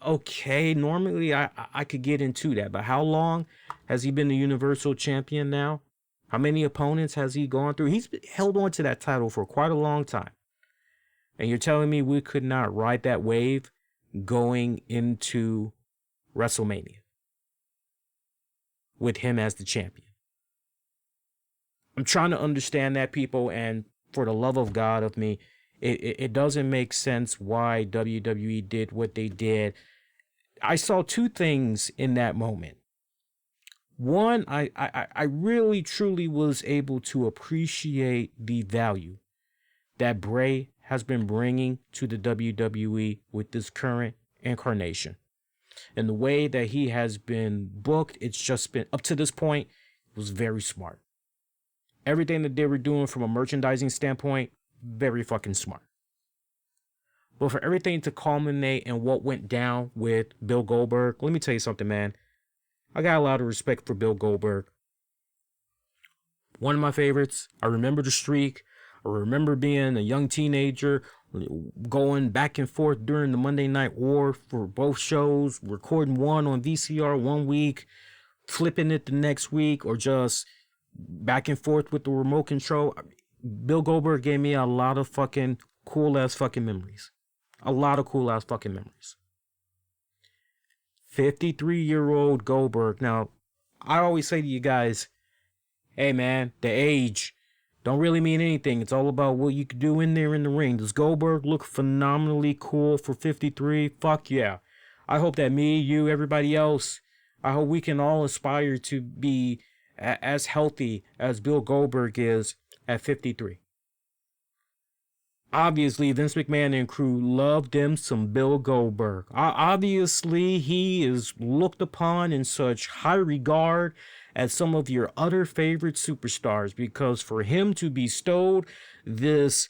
okay, normally I could get into that, but how long has he been the Universal Champion now? How many opponents has he gone through? He's held on to that title for quite a long time, and you're telling me we could not ride that wave going into WrestleMania with him as the champion? I'm trying to understand that, people, and for the love of God of me, it doesn't make sense why WWE did what they did. I saw two things in that moment. One, I really truly was able to appreciate the value that Bray has been bringing to the WWE with this current incarnation. And the way that he has been booked, it's just been, up to this point, it was very smart. Everything that they were doing from a merchandising standpoint, very fucking smart. But for everything to culminate in what went down with Bill Goldberg, let me tell you something, man. I got a lot of respect for Bill Goldberg. One of my favorites. I remember the streak. I remember being a young teenager, going back and forth during the Monday Night War for both shows, recording one on VCR one week, flipping it the next week, or just back and forth with the remote control. Bill Goldberg gave me a lot of fucking cool ass fucking memories. A lot of cool ass fucking memories. 53-year-old Goldberg. Now, I always say to you guys, hey man, the age don't really mean anything. It's all about what you can do in there in the ring. Does Goldberg look phenomenally cool for 53? Fuck yeah. I hope that me, you, everybody else, I hope we can all aspire to be as healthy as Bill Goldberg is at 53. Obviously, Vince McMahon and crew loved them some Bill Goldberg. Obviously, he is looked upon in such high regard as some of your other favorite superstars, because for him to be bestowed this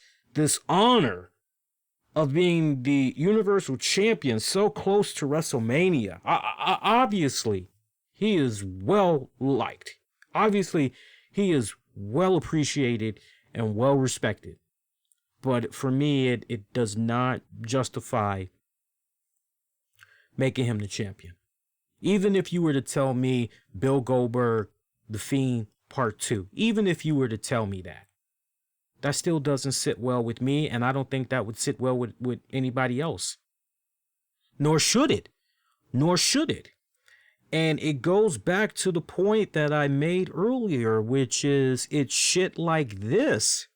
honor of being the Universal Champion so close to WrestleMania, obviously, he is well liked. Obviously, he is well appreciated and well respected. But for me, it does not justify making him the champion. Even if you were to tell me Bill Goldberg, The Fiend, Part 2, even if you were to tell me that still doesn't sit well with me, and I don't think that would sit well with anybody else. Nor should it. Nor should it. And it goes back to the point that I made earlier, which is it's shit like this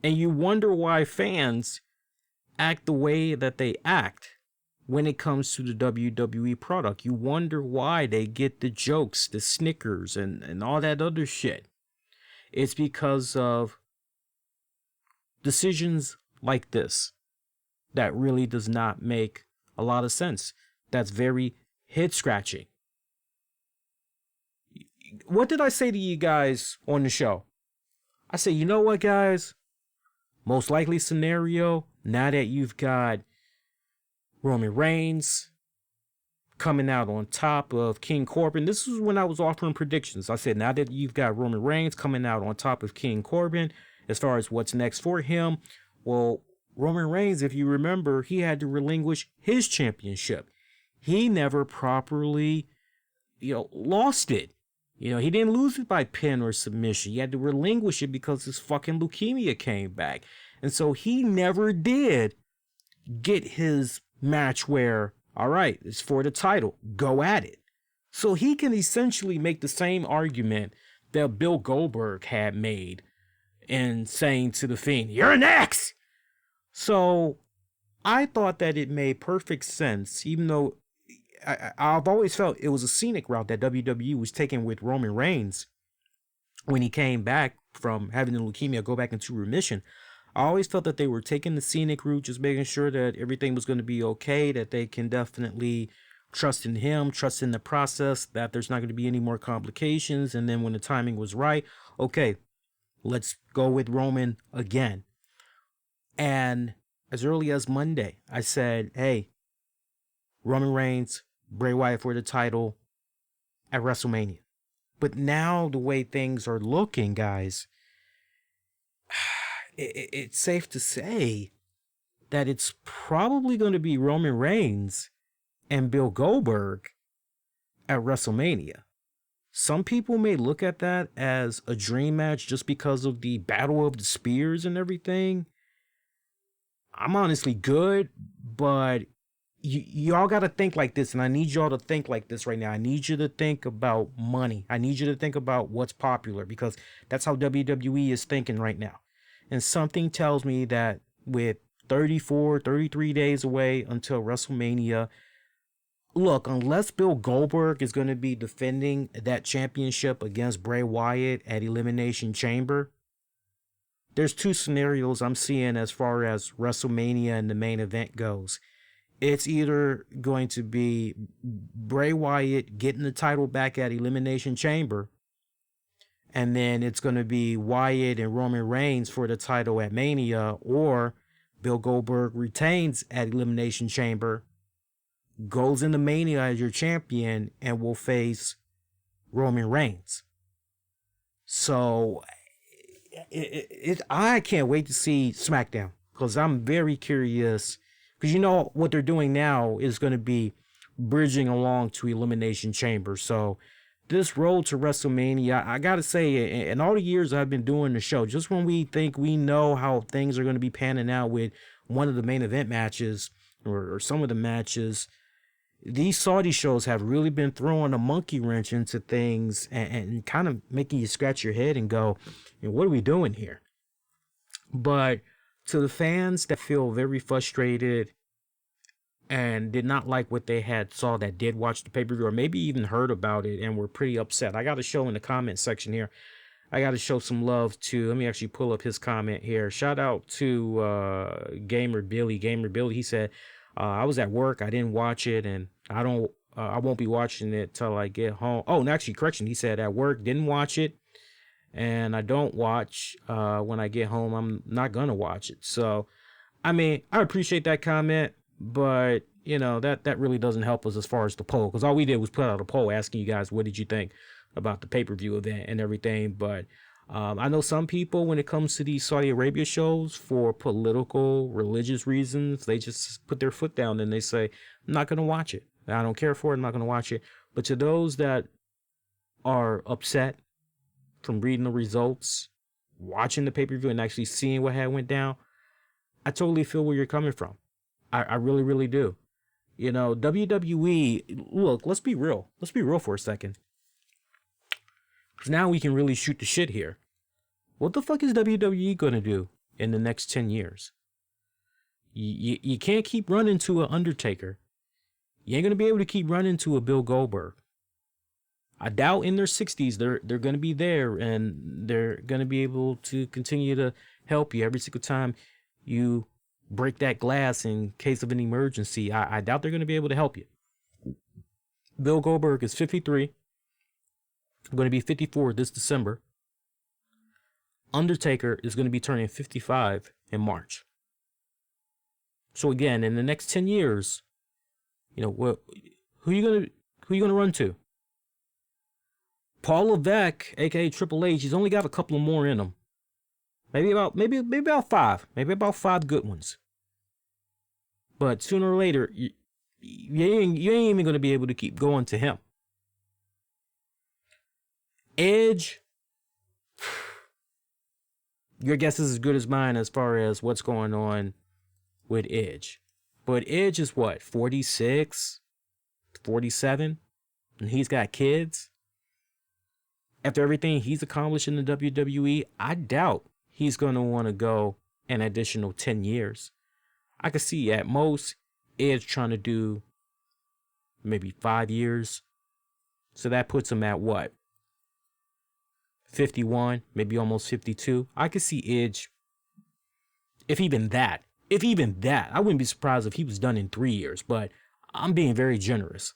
And you wonder why fans act the way that they act when it comes to the WWE product. You wonder why they get the jokes, the snickers, and all that other shit. It's because of decisions like this that really does not make a lot of sense. That's very head scratching. What did I say to you guys on the show? I say, you know what, guys? Most likely scenario, now that you've got Roman Reigns coming out on top of King Corbin. This is when I was offering predictions. I said, now that you've got Roman Reigns coming out on top of King Corbin, as far as what's next for him, well, Roman Reigns, if you remember, he had to relinquish his championship. He never properly, lost it. He didn't lose it by pin or submission. He had to relinquish it because his fucking leukemia came back. And so he never did get his match where, all right, it's for the title. Go at it. So he can essentially make the same argument that Bill Goldberg had made in saying to The Fiend, "You're next." So I thought that it made perfect sense, even though I've always felt it was a scenic route that WWE was taking with Roman Reigns when he came back from having the leukemia go back into remission. I always felt that they were taking the scenic route, just making sure that everything was going to be okay, that they can definitely trust in him, trust in the process, that there's not going to be any more complications. And then when the timing was right, okay, let's go with Roman again. And as early as Monday, I said, hey, Roman Reigns, Bray Wyatt for the title at WrestleMania. But now the way things are looking, guys, it's safe to say that it's probably going to be Roman Reigns and Bill Goldberg at WrestleMania. Some people may look at that as a dream match just because of the Battle of the Spears and everything. I'm honestly good, but y'all got to think like this, and I need y'all to think like this right now. I need you to think about money. I need you to think about what's popular, because that's how WWE is thinking right now. And something tells me that with 33 days away until WrestleMania, look, unless Bill Goldberg is going to be defending that championship against Bray Wyatt at Elimination Chamber, there's two scenarios I'm seeing as far as WrestleMania and the main event goes. It's either going to be Bray Wyatt getting the title back at Elimination Chamber, and then it's going to be Wyatt and Roman Reigns for the title at Mania, or Bill Goldberg retains at Elimination Chamber, goes into Mania as your champion, and will face Roman Reigns. So I can't wait to see SmackDown, because I'm very curious, because what they're doing now is going to be bridging along to Elimination Chamber. So this road to WrestleMania, I got to say, in all the years I've been doing the show, just when we think we know how things are going to be panning out with one of the main event matches or some of the matches, these Saudi shows have really been throwing a monkey wrench into things and kind of making you scratch your head and go, what are we doing here? But to the fans that feel very frustrated and did not like what they saw that did watch the pay-per-view, or maybe even heard about it and were pretty upset, I got to show in the comment section here, I got to show some love to, let me actually pull up his comment here. Shout out to Gamer Billy. He said, I was at work, I didn't watch it, and I won't be watching it till I get home. Oh, no, actually, correction. He said at work, didn't watch it, and I don't watch when I get home. I'm not gonna watch it. So, I mean, I appreciate that comment, but that really doesn't help us as far as the poll, because all we did was put out a poll asking you guys what did you think about the pay-per-view event and everything. But I know some people, when it comes to these Saudi Arabia shows, for political, religious reasons, they just put their foot down and they say, I'm not going to watch it. I don't care for it. I'm not going to watch it. But to those that are upset from reading the results, watching the pay-per-view, and actually seeing what had went down, I totally feel where you're coming from. I really, really do. WWE, look, let's be real. Let's be real for a second. Because now we can really shoot the shit here. What the fuck is WWE going to do in the next 10 years. You can't keep running to an Undertaker. You ain't going to be able to keep running to a Bill Goldberg. I doubt in their 60s they're going to be there, and they're going to be able to continue to help you every single time you break that glass in case of an emergency. I doubt they're going to be able to help you. Bill Goldberg is 53. Going to be 54 this December. Undertaker is going to be turning 55 in March. So again, in the next 10 years, who you gonna run to? Paul Levesque, aka Triple H, he's only got a couple more in him. Maybe about five. Maybe about five good ones. But sooner or later, you ain't even gonna be able to keep going to him. Edge, your guess is as good as mine as far as what's going on with Edge. But Edge is what, 46, 47, and he's got kids. After everything he's accomplished in the WWE, I doubt he's going to want to go an additional 10 years. I could see at most Edge trying to do maybe 5 years. So that puts him at what? 51, maybe almost 52. I could see Edge, if even that, I wouldn't be surprised if he was done in 3 years, but I'm being very generous.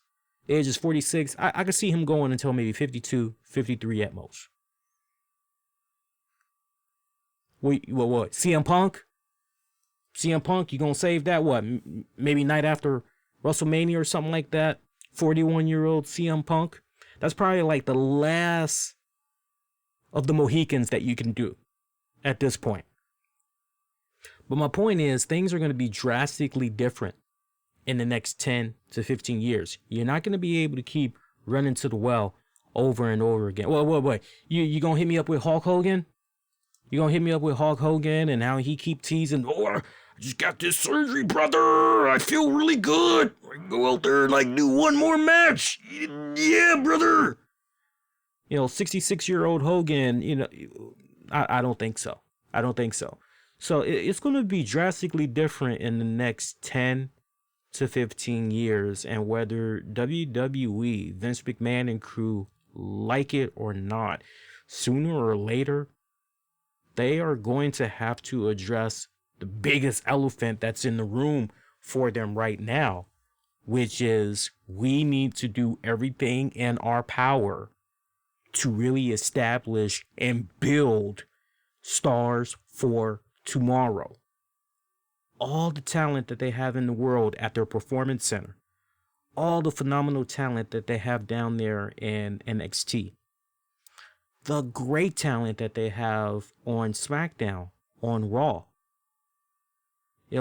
Edge is 46. I could see him going until maybe 52, 53 at most. Wait, what? CM Punk? CM Punk, you gonna save that, what? Maybe night after WrestleMania or something like that? 41-year-old CM Punk? That's probably like the last of the Mohicans that you can do at this point. But my point is, things are going to be drastically different in the next 10 to 15 years. You're not going to be able to keep running to the well over and over again. Wait. You going to hit me up with Hulk Hogan? You going to hit me up with Hulk Hogan and how he keep teasing, I just got this surgery, brother. I feel really good. I can go out there and do one more match. Yeah, brother. 66-year-old Hogan, I don't think so. I don't think so. So it's going to be drastically different in the next 10 to 15 years. And whether WWE, Vince McMahon and crew like it or not, sooner or later, they are going to have to address the biggest elephant that's in the room for them right now, which is we need to do everything in our power to really establish and build stars for tomorrow. All the talent that they have in the world at their performance center, all the phenomenal talent that they have down there in NXT, the great talent that they have on SmackDown, on Raw.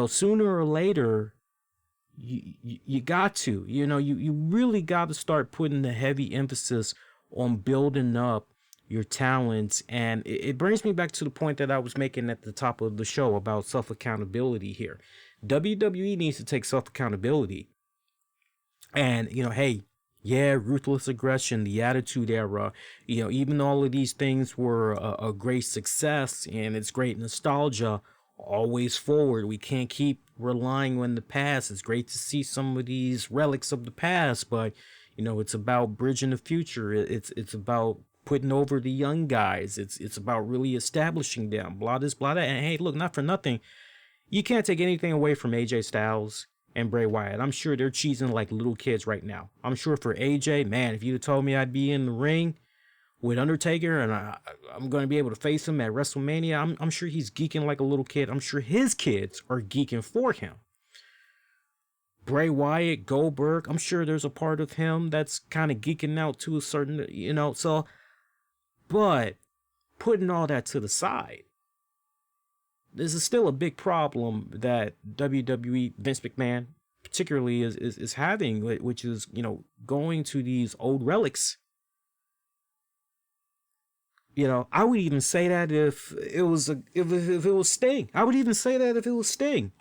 Sooner or later, you got to, you really got to start putting the heavy emphasis on building up your talents. And it brings me back to the point that I was making at the top of the show about self-accountability here. WWE needs to take self-accountability. And, ruthless aggression, the Attitude Era, even all of these things were a great success and it's great nostalgia, always forward. We can't keep relying on the past. It's great to see some of these relics of the past, but it's about bridging the future. It's about putting over the young guys. It's about really establishing them. Blah this, blah that. And hey, look, not for nothing, you can't take anything away from AJ Styles and Bray Wyatt. I'm sure they're cheesing like little kids right now. I'm sure for AJ, man, if you'd have told me I'd be in the ring with Undertaker and I'm going to be able to face him at WrestleMania, I'm sure he's geeking like a little kid. I'm sure his kids are geeking for him. Bray Wyatt, Goldberg, I'm sure there's a part of him that's kind of geeking out to a certain, so, but putting all that to the side, this is still a big problem that WWE, Vince McMahon particularly is having, which is, going to these old relics. I would even say that if it was Sting. I would even say that if it was Sting.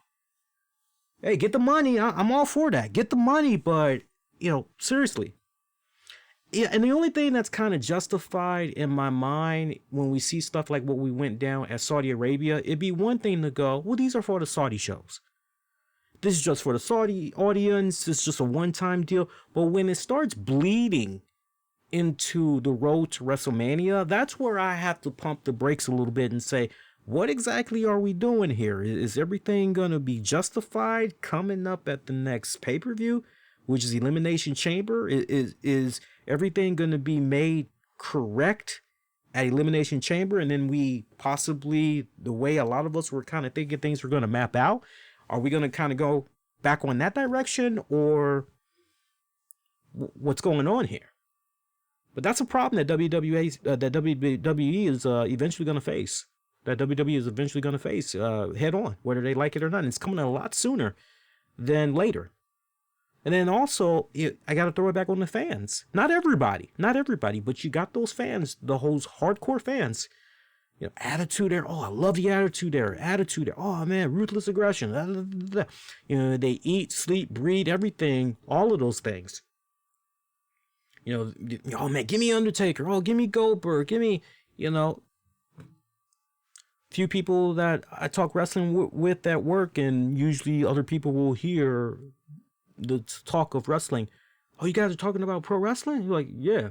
Hey, get the money. I'm all for that. Get the money, but seriously. Yeah, and the only thing that's kind of justified in my mind when we see stuff like what we went down at Saudi Arabia, it'd be one thing to go, well, these are for the Saudi shows. This is just for the Saudi audience. It's just a one-time deal. But when it starts bleeding into the road to WrestleMania, that's where I have to pump the brakes a little bit and say, what exactly are we doing here? Is everything going to be justified coming up at the next pay-per-view, which is Elimination Chamber? Is everything going to be made correct at Elimination Chamber? And then we possibly, the way a lot of us were kind of thinking things were going to map out, are we going to kind of go back on that direction, or what's going on here? But that's a problem that WWE is eventually going to face. That WWE is eventually going to face head on, whether they like it or not. And it's coming a lot sooner than later. And then also, I got to throw it back on the fans. Not everybody, but you got those fans, those hardcore fans. You know, attitude there. Oh, I love the attitude there. Attitude there. Oh man, ruthless aggression. Blah, blah, blah, blah. You know, they eat, sleep, breathe, everything. All of those things. You know, oh man, give me Undertaker. Oh, give me Goldberg. Give me, you know. Few people that I talk wrestling with at work, and usually other people will hear the talk of wrestling. Oh, you guys are talking about pro wrestling? You're like, yeah.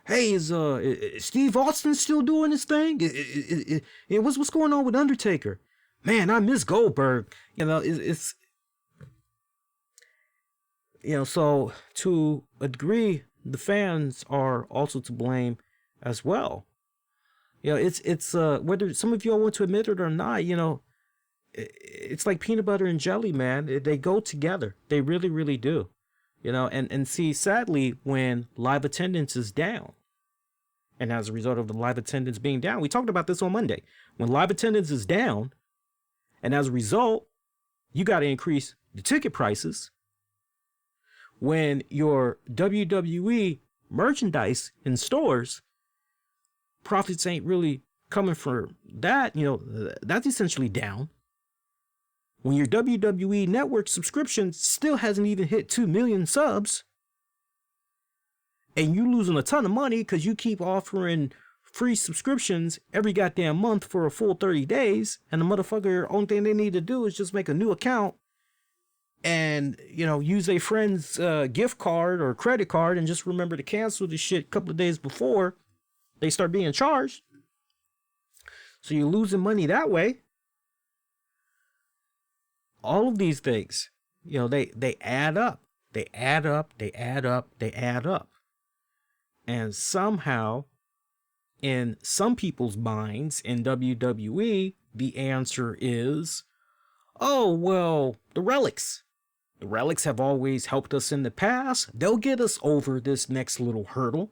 Hey, is Steve Austin still doing his thing? What's going on with Undertaker? Man, I miss Goldberg. You know, it's you know, so to a degree, the fans are also to blame as well. You know, it's whether some of y'all want to admit it or not, you know, it's like peanut butter and jelly, man. They go together. They really, really do. You know, and see, sadly, when live attendance is down, and as a result of the live attendance being down, we talked about this on Monday. When live attendance is down, and as a result, you got to increase the ticket prices. When your WWE merchandise in stores, profits ain't really coming for that, you know, that's essentially down. When your WWE Network subscription still hasn't even hit 2 million subs, and you losing a ton of money because you keep offering free subscriptions every goddamn month for a full 30 days, and the motherfucker, only thing they need to do is just make a new account and, you know, use a friend's gift card or credit card and just remember to cancel the shit a couple of days before they start being charged. So you're losing money that way. All of these things, you know, they add up. They add up. They add up. They add up. And somehow, in some people's minds in WWE, the answer is, oh, well, the relics. The relics have always helped us in the past. They'll get us over this next little hurdle.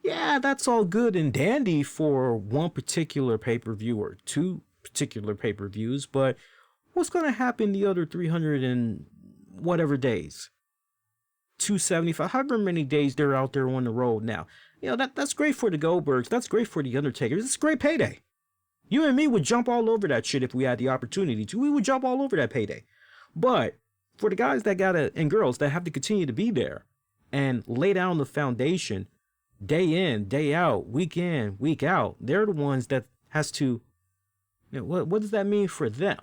Yeah, that's all good and dandy for one particular pay-per-view or two particular pay-per-views, but what's going to happen the other 300 and whatever days? 275, however many days they're out there on the road now. You know, that's great for the Goldbergs. That's great for the Undertakers. It's a great payday. You and me would jump all over that shit if we had the opportunity to. We would jump all over that payday. But for the guys that gotta, and girls that have to continue to be there and lay down the foundation day in, day out, week in, week out, they're the ones that has to, you know, what does that mean for them?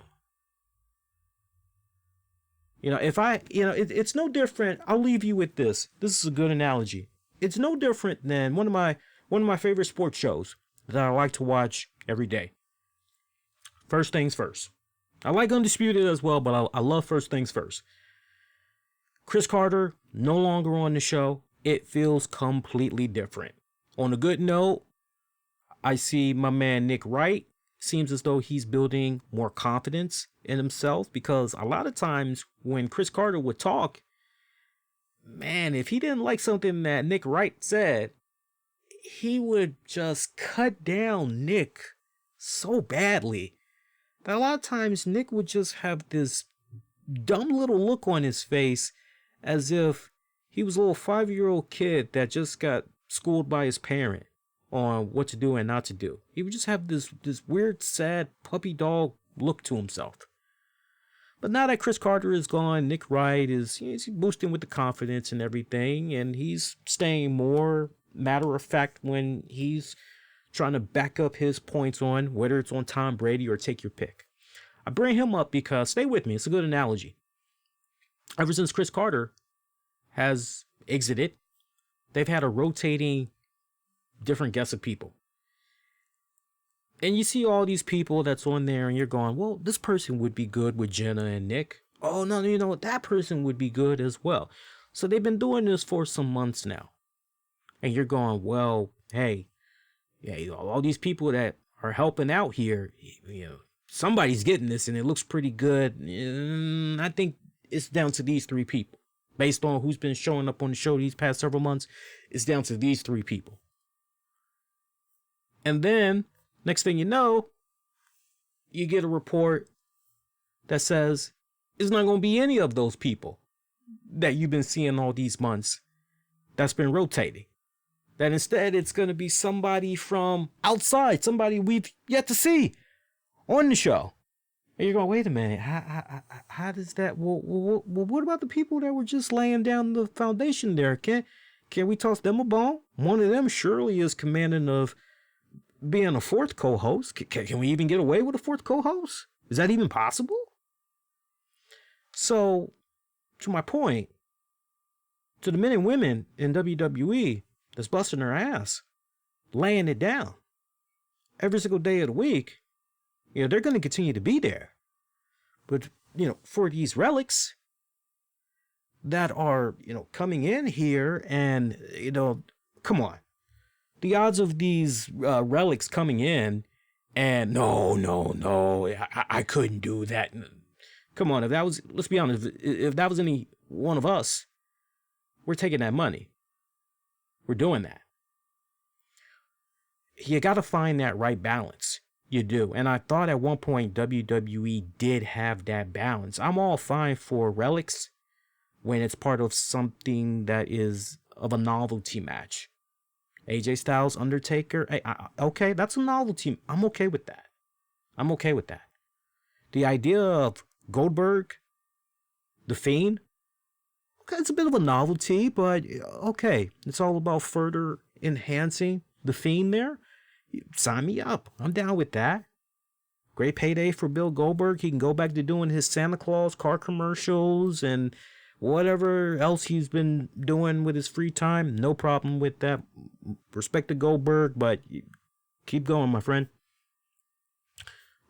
You know, if I, you know, it's no different. I'll leave you with this. This is a good analogy. It's no different than one of my favorite sports shows that I like to watch every day. First Things First. I like Undisputed as well, but I love First Things First. Chris Carter, no longer on the show. It feels completely different. On a good note, I see my man Nick Wright. Seems as though he's building more confidence in himself, because a lot of times when Chris Carter would talk, man, if he didn't like something that Nick Wright said, he would just cut down Nick so badly that a lot of times Nick would just have this dumb little look on his face as if he was a little 5-year-old kid that just got schooled by his parent on what to do and not to do. He would just have this weird, sad puppy dog look to himself. But now that Chris Carter is gone, Nick Wright is, he's boosting with the confidence and everything, and he's staying more matter of fact when he's trying to back up his points on whether it's on Tom Brady or take your pick. I bring him up because, stay with me, it's a good analogy. Ever since Chris Carter has exited, they've had a rotating different guess of people. And you see all these people that's on there and you're going, well, this person would be good with Jenna and Nick. Oh, no, you know what? That person would be good as well. So they've been doing this for some months now. And you're going, well, hey, yeah, you know, all these people that are helping out here, you know, somebody's getting this and it looks pretty good. I think it's down to these three people. Based on who's been showing up on the show these past several months, it's down to these three people. And then, next thing you know, you get a report that says it's not going to be any of those people that you've been seeing all these months that's been rotating. That instead it's going to be somebody from outside, somebody we've yet to see on the show. And you're going, wait a minute, how does that, well, what about the people that were just laying down the foundation there? Can we toss them a bone? One of them surely is commanding of being a fourth co-host. Can we even get away with a fourth co-host? Is that even possible? So, to my point, to the men and women in WWE that's busting their ass, laying it down every single day of the week, you know, they're going to continue to be there. But, you know, for these relics that are, you know, coming in here and, you know, come on. The odds of these relics coming in and no, I couldn't do that. Come on, if that was, let's be honest, if that was any one of us, we're taking that money. We're doing that. You got to find that right balance. You do. And I thought at one point WWE did have that balance. I'm all fine for relics when it's part of something that is of a novelty match. AJ Styles, Undertaker, okay, that's a novelty. I'm okay with that. I'm okay with that. The idea of Goldberg, The Fiend, okay, it's a bit of a novelty, but okay, it's all about further enhancing The Fiend there. Sign me up. I'm down with that. Great payday for Bill Goldberg. He can go back to doing his Santa Claus car commercials and whatever else he's been doing with his free time. No problem with that. Respect to Goldberg, but keep going, my friend.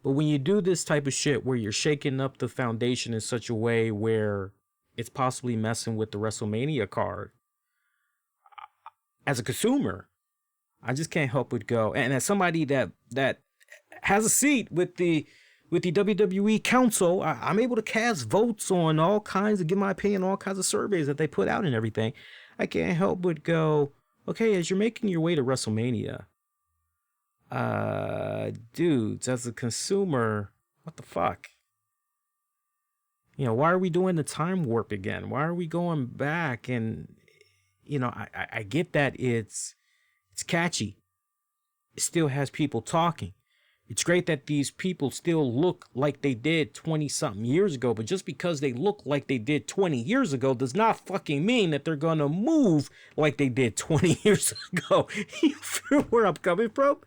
But when you do this type of shit where you're shaking up the foundation in such a way where it's possibly messing with the WrestleMania card, as a consumer, I just can't help but go. And as somebody that has a seat with the WWE Council, I'm able to cast votes on all kinds of, give my opinion on all kinds of surveys that they put out and everything. I can't help but go, okay, as you're making your way to WrestleMania, dudes, as a consumer, what the fuck? You know, why are we doing the time warp again? Why are we going back? And, you know, I get that it's catchy. It still has people talking. It's great that these people still look like they did 20-something years ago, but just because they look like they did 20 years ago does not fucking mean that they're going to move like they did 20 years ago. You feel where I'm coming from?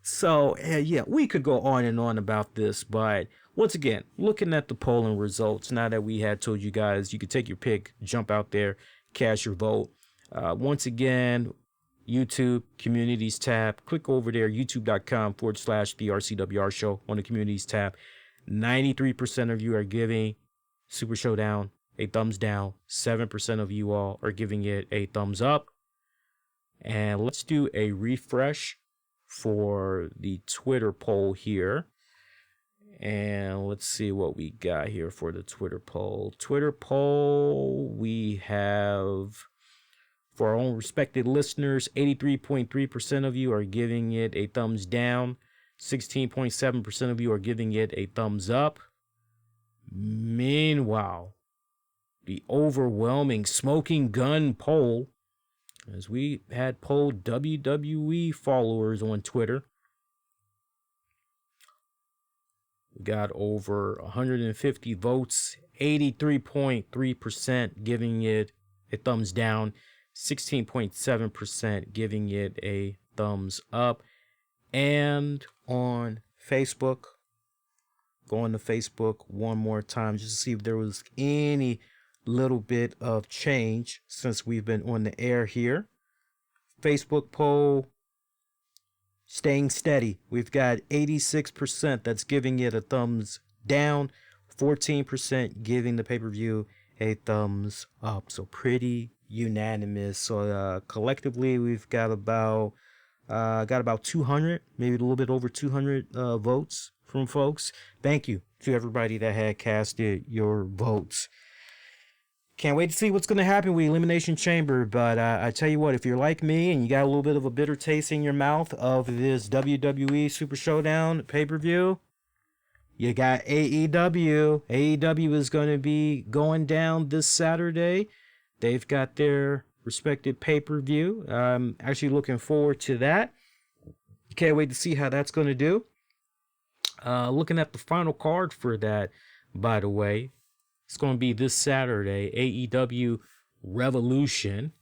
So, yeah, we could go on and on about this, but once again, looking at the polling results, now that we had told you guys you could take your pick, jump out there, cast your vote. Once again, YouTube Communities tab. Click over there, youtube.com/the RCWR Show on the Communities tab. 93% of you are giving Super Showdown a thumbs down. 7% of you all are giving it a thumbs up. And let's do a refresh for the Twitter poll here. And let's see what we got here for the Twitter poll. Twitter poll, we have, for our own respected listeners, 83.3% of you are giving it a thumbs down. 16.7% of you are giving it a thumbs up. Meanwhile, the overwhelming smoking gun poll, as we had polled WWE followers on Twitter, we got over 150 votes, 83.3% giving it a thumbs down, 16.7% giving it a thumbs up. And on Facebook, going to Facebook one more time just to see if there was any little bit of change since we've been on the air here. Facebook poll staying steady. We've got 86% that's giving it a thumbs down, 14% giving the pay-per-view a thumbs up. So pretty unanimous. So collectively, we've got about 200, maybe a little bit over 200 votes from folks. Thank you to everybody that had casted your votes. Can't wait to see what's going to happen with Elimination Chamber. But I tell you what, if you're like me and you got a little bit of a bitter taste in your mouth of this WWE Super Showdown pay-per-view, you got AEW. AEW is going to be going down this Saturday. They've got their respective pay-per-view. I'm actually looking forward to that. Can't wait to see how that's going to do. Looking at the final card for that, by the way, it's going to be this Saturday, AEW Revolution.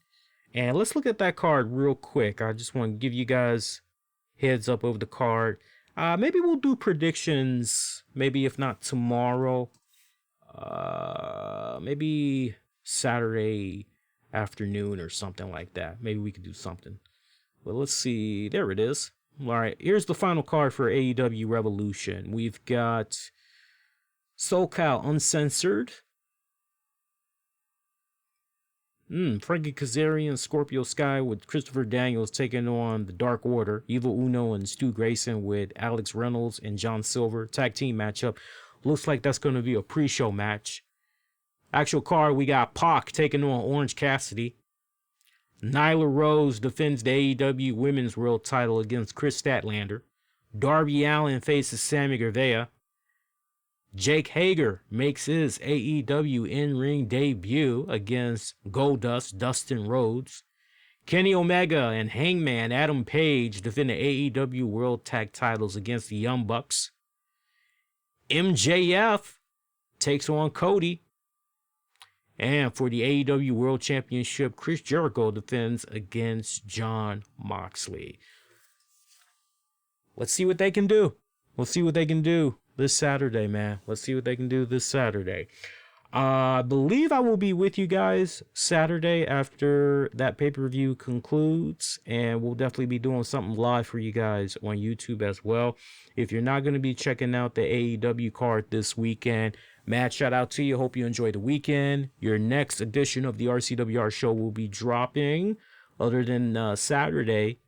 And let's look at that card real quick. I just want to give you guys heads up over the card. Maybe we'll do predictions, maybe if not tomorrow, maybe Saturday afternoon or something like that. Maybe we could do something. Well, let's see. There it is. All right, here's the final card for AEW Revolution. We've got SoCal Uncensored. Frankie Kazarian, Scorpio Sky with Christopher Daniels taking on the Dark Order. Evil Uno and Stu Grayson with Alex Reynolds and John Silver. Tag team matchup. Looks like that's going to be a pre-show match. Actual card, we got Pac taking on Orange Cassidy. Nyla Rose defends the AEW Women's World title against Chris Statlander. Darby Allin faces Sammy Guevara. Jake Hager makes his AEW in-ring debut against Goldust Dustin Rhodes. Kenny Omega and Hangman Adam Page defend the AEW World Tag titles against the Young Bucks. MJF takes on Cody. And for the AEW World Championship, Chris Jericho defends against Jon Moxley. Let's see what they can do. We'll see what they can do this Saturday, man. Let's see what they can do this Saturday. I believe I will be with you guys Saturday after that pay-per-view concludes, and we'll definitely be doing something live for you guys on YouTube as well. If you're not going to be checking out the AEW card this weekend, Matt, shout out to you. Hope you enjoy the weekend. Your next edition of the RCWR Show will be dropping, other than Saturday,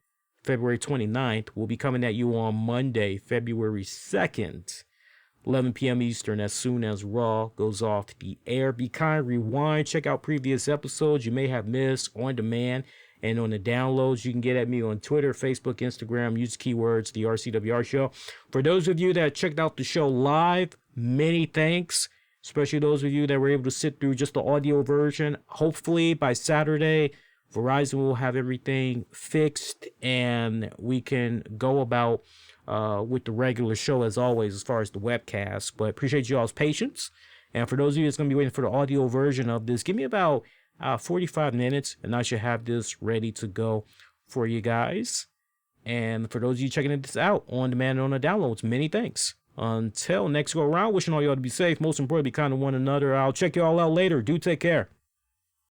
February 29th. We'll be coming at you on Monday, February 2nd. 11 p.m. Eastern, as soon as Raw goes off the air. Be kind, rewind, check out previous episodes you may have missed on demand and on the downloads. You can get at me on Twitter, Facebook, Instagram. Use keywords, the RCWR Show. For those of you that checked out the show live, many thanks, especially those of you that were able to sit through just the audio version. Hopefully by Saturday, Verizon will have everything fixed and we can go about with the regular show as always as far as the webcast. But appreciate you all's patience. And for those of you that's going to be waiting for the audio version of this, give me about 45 minutes and I should have this ready to go for you guys. And for those of you checking this out on demand and on the downloads, many thanks. Until next go around, wishing all y'all to be safe. Most importantly, be kind to one another. I'll check you all out later. Do take care.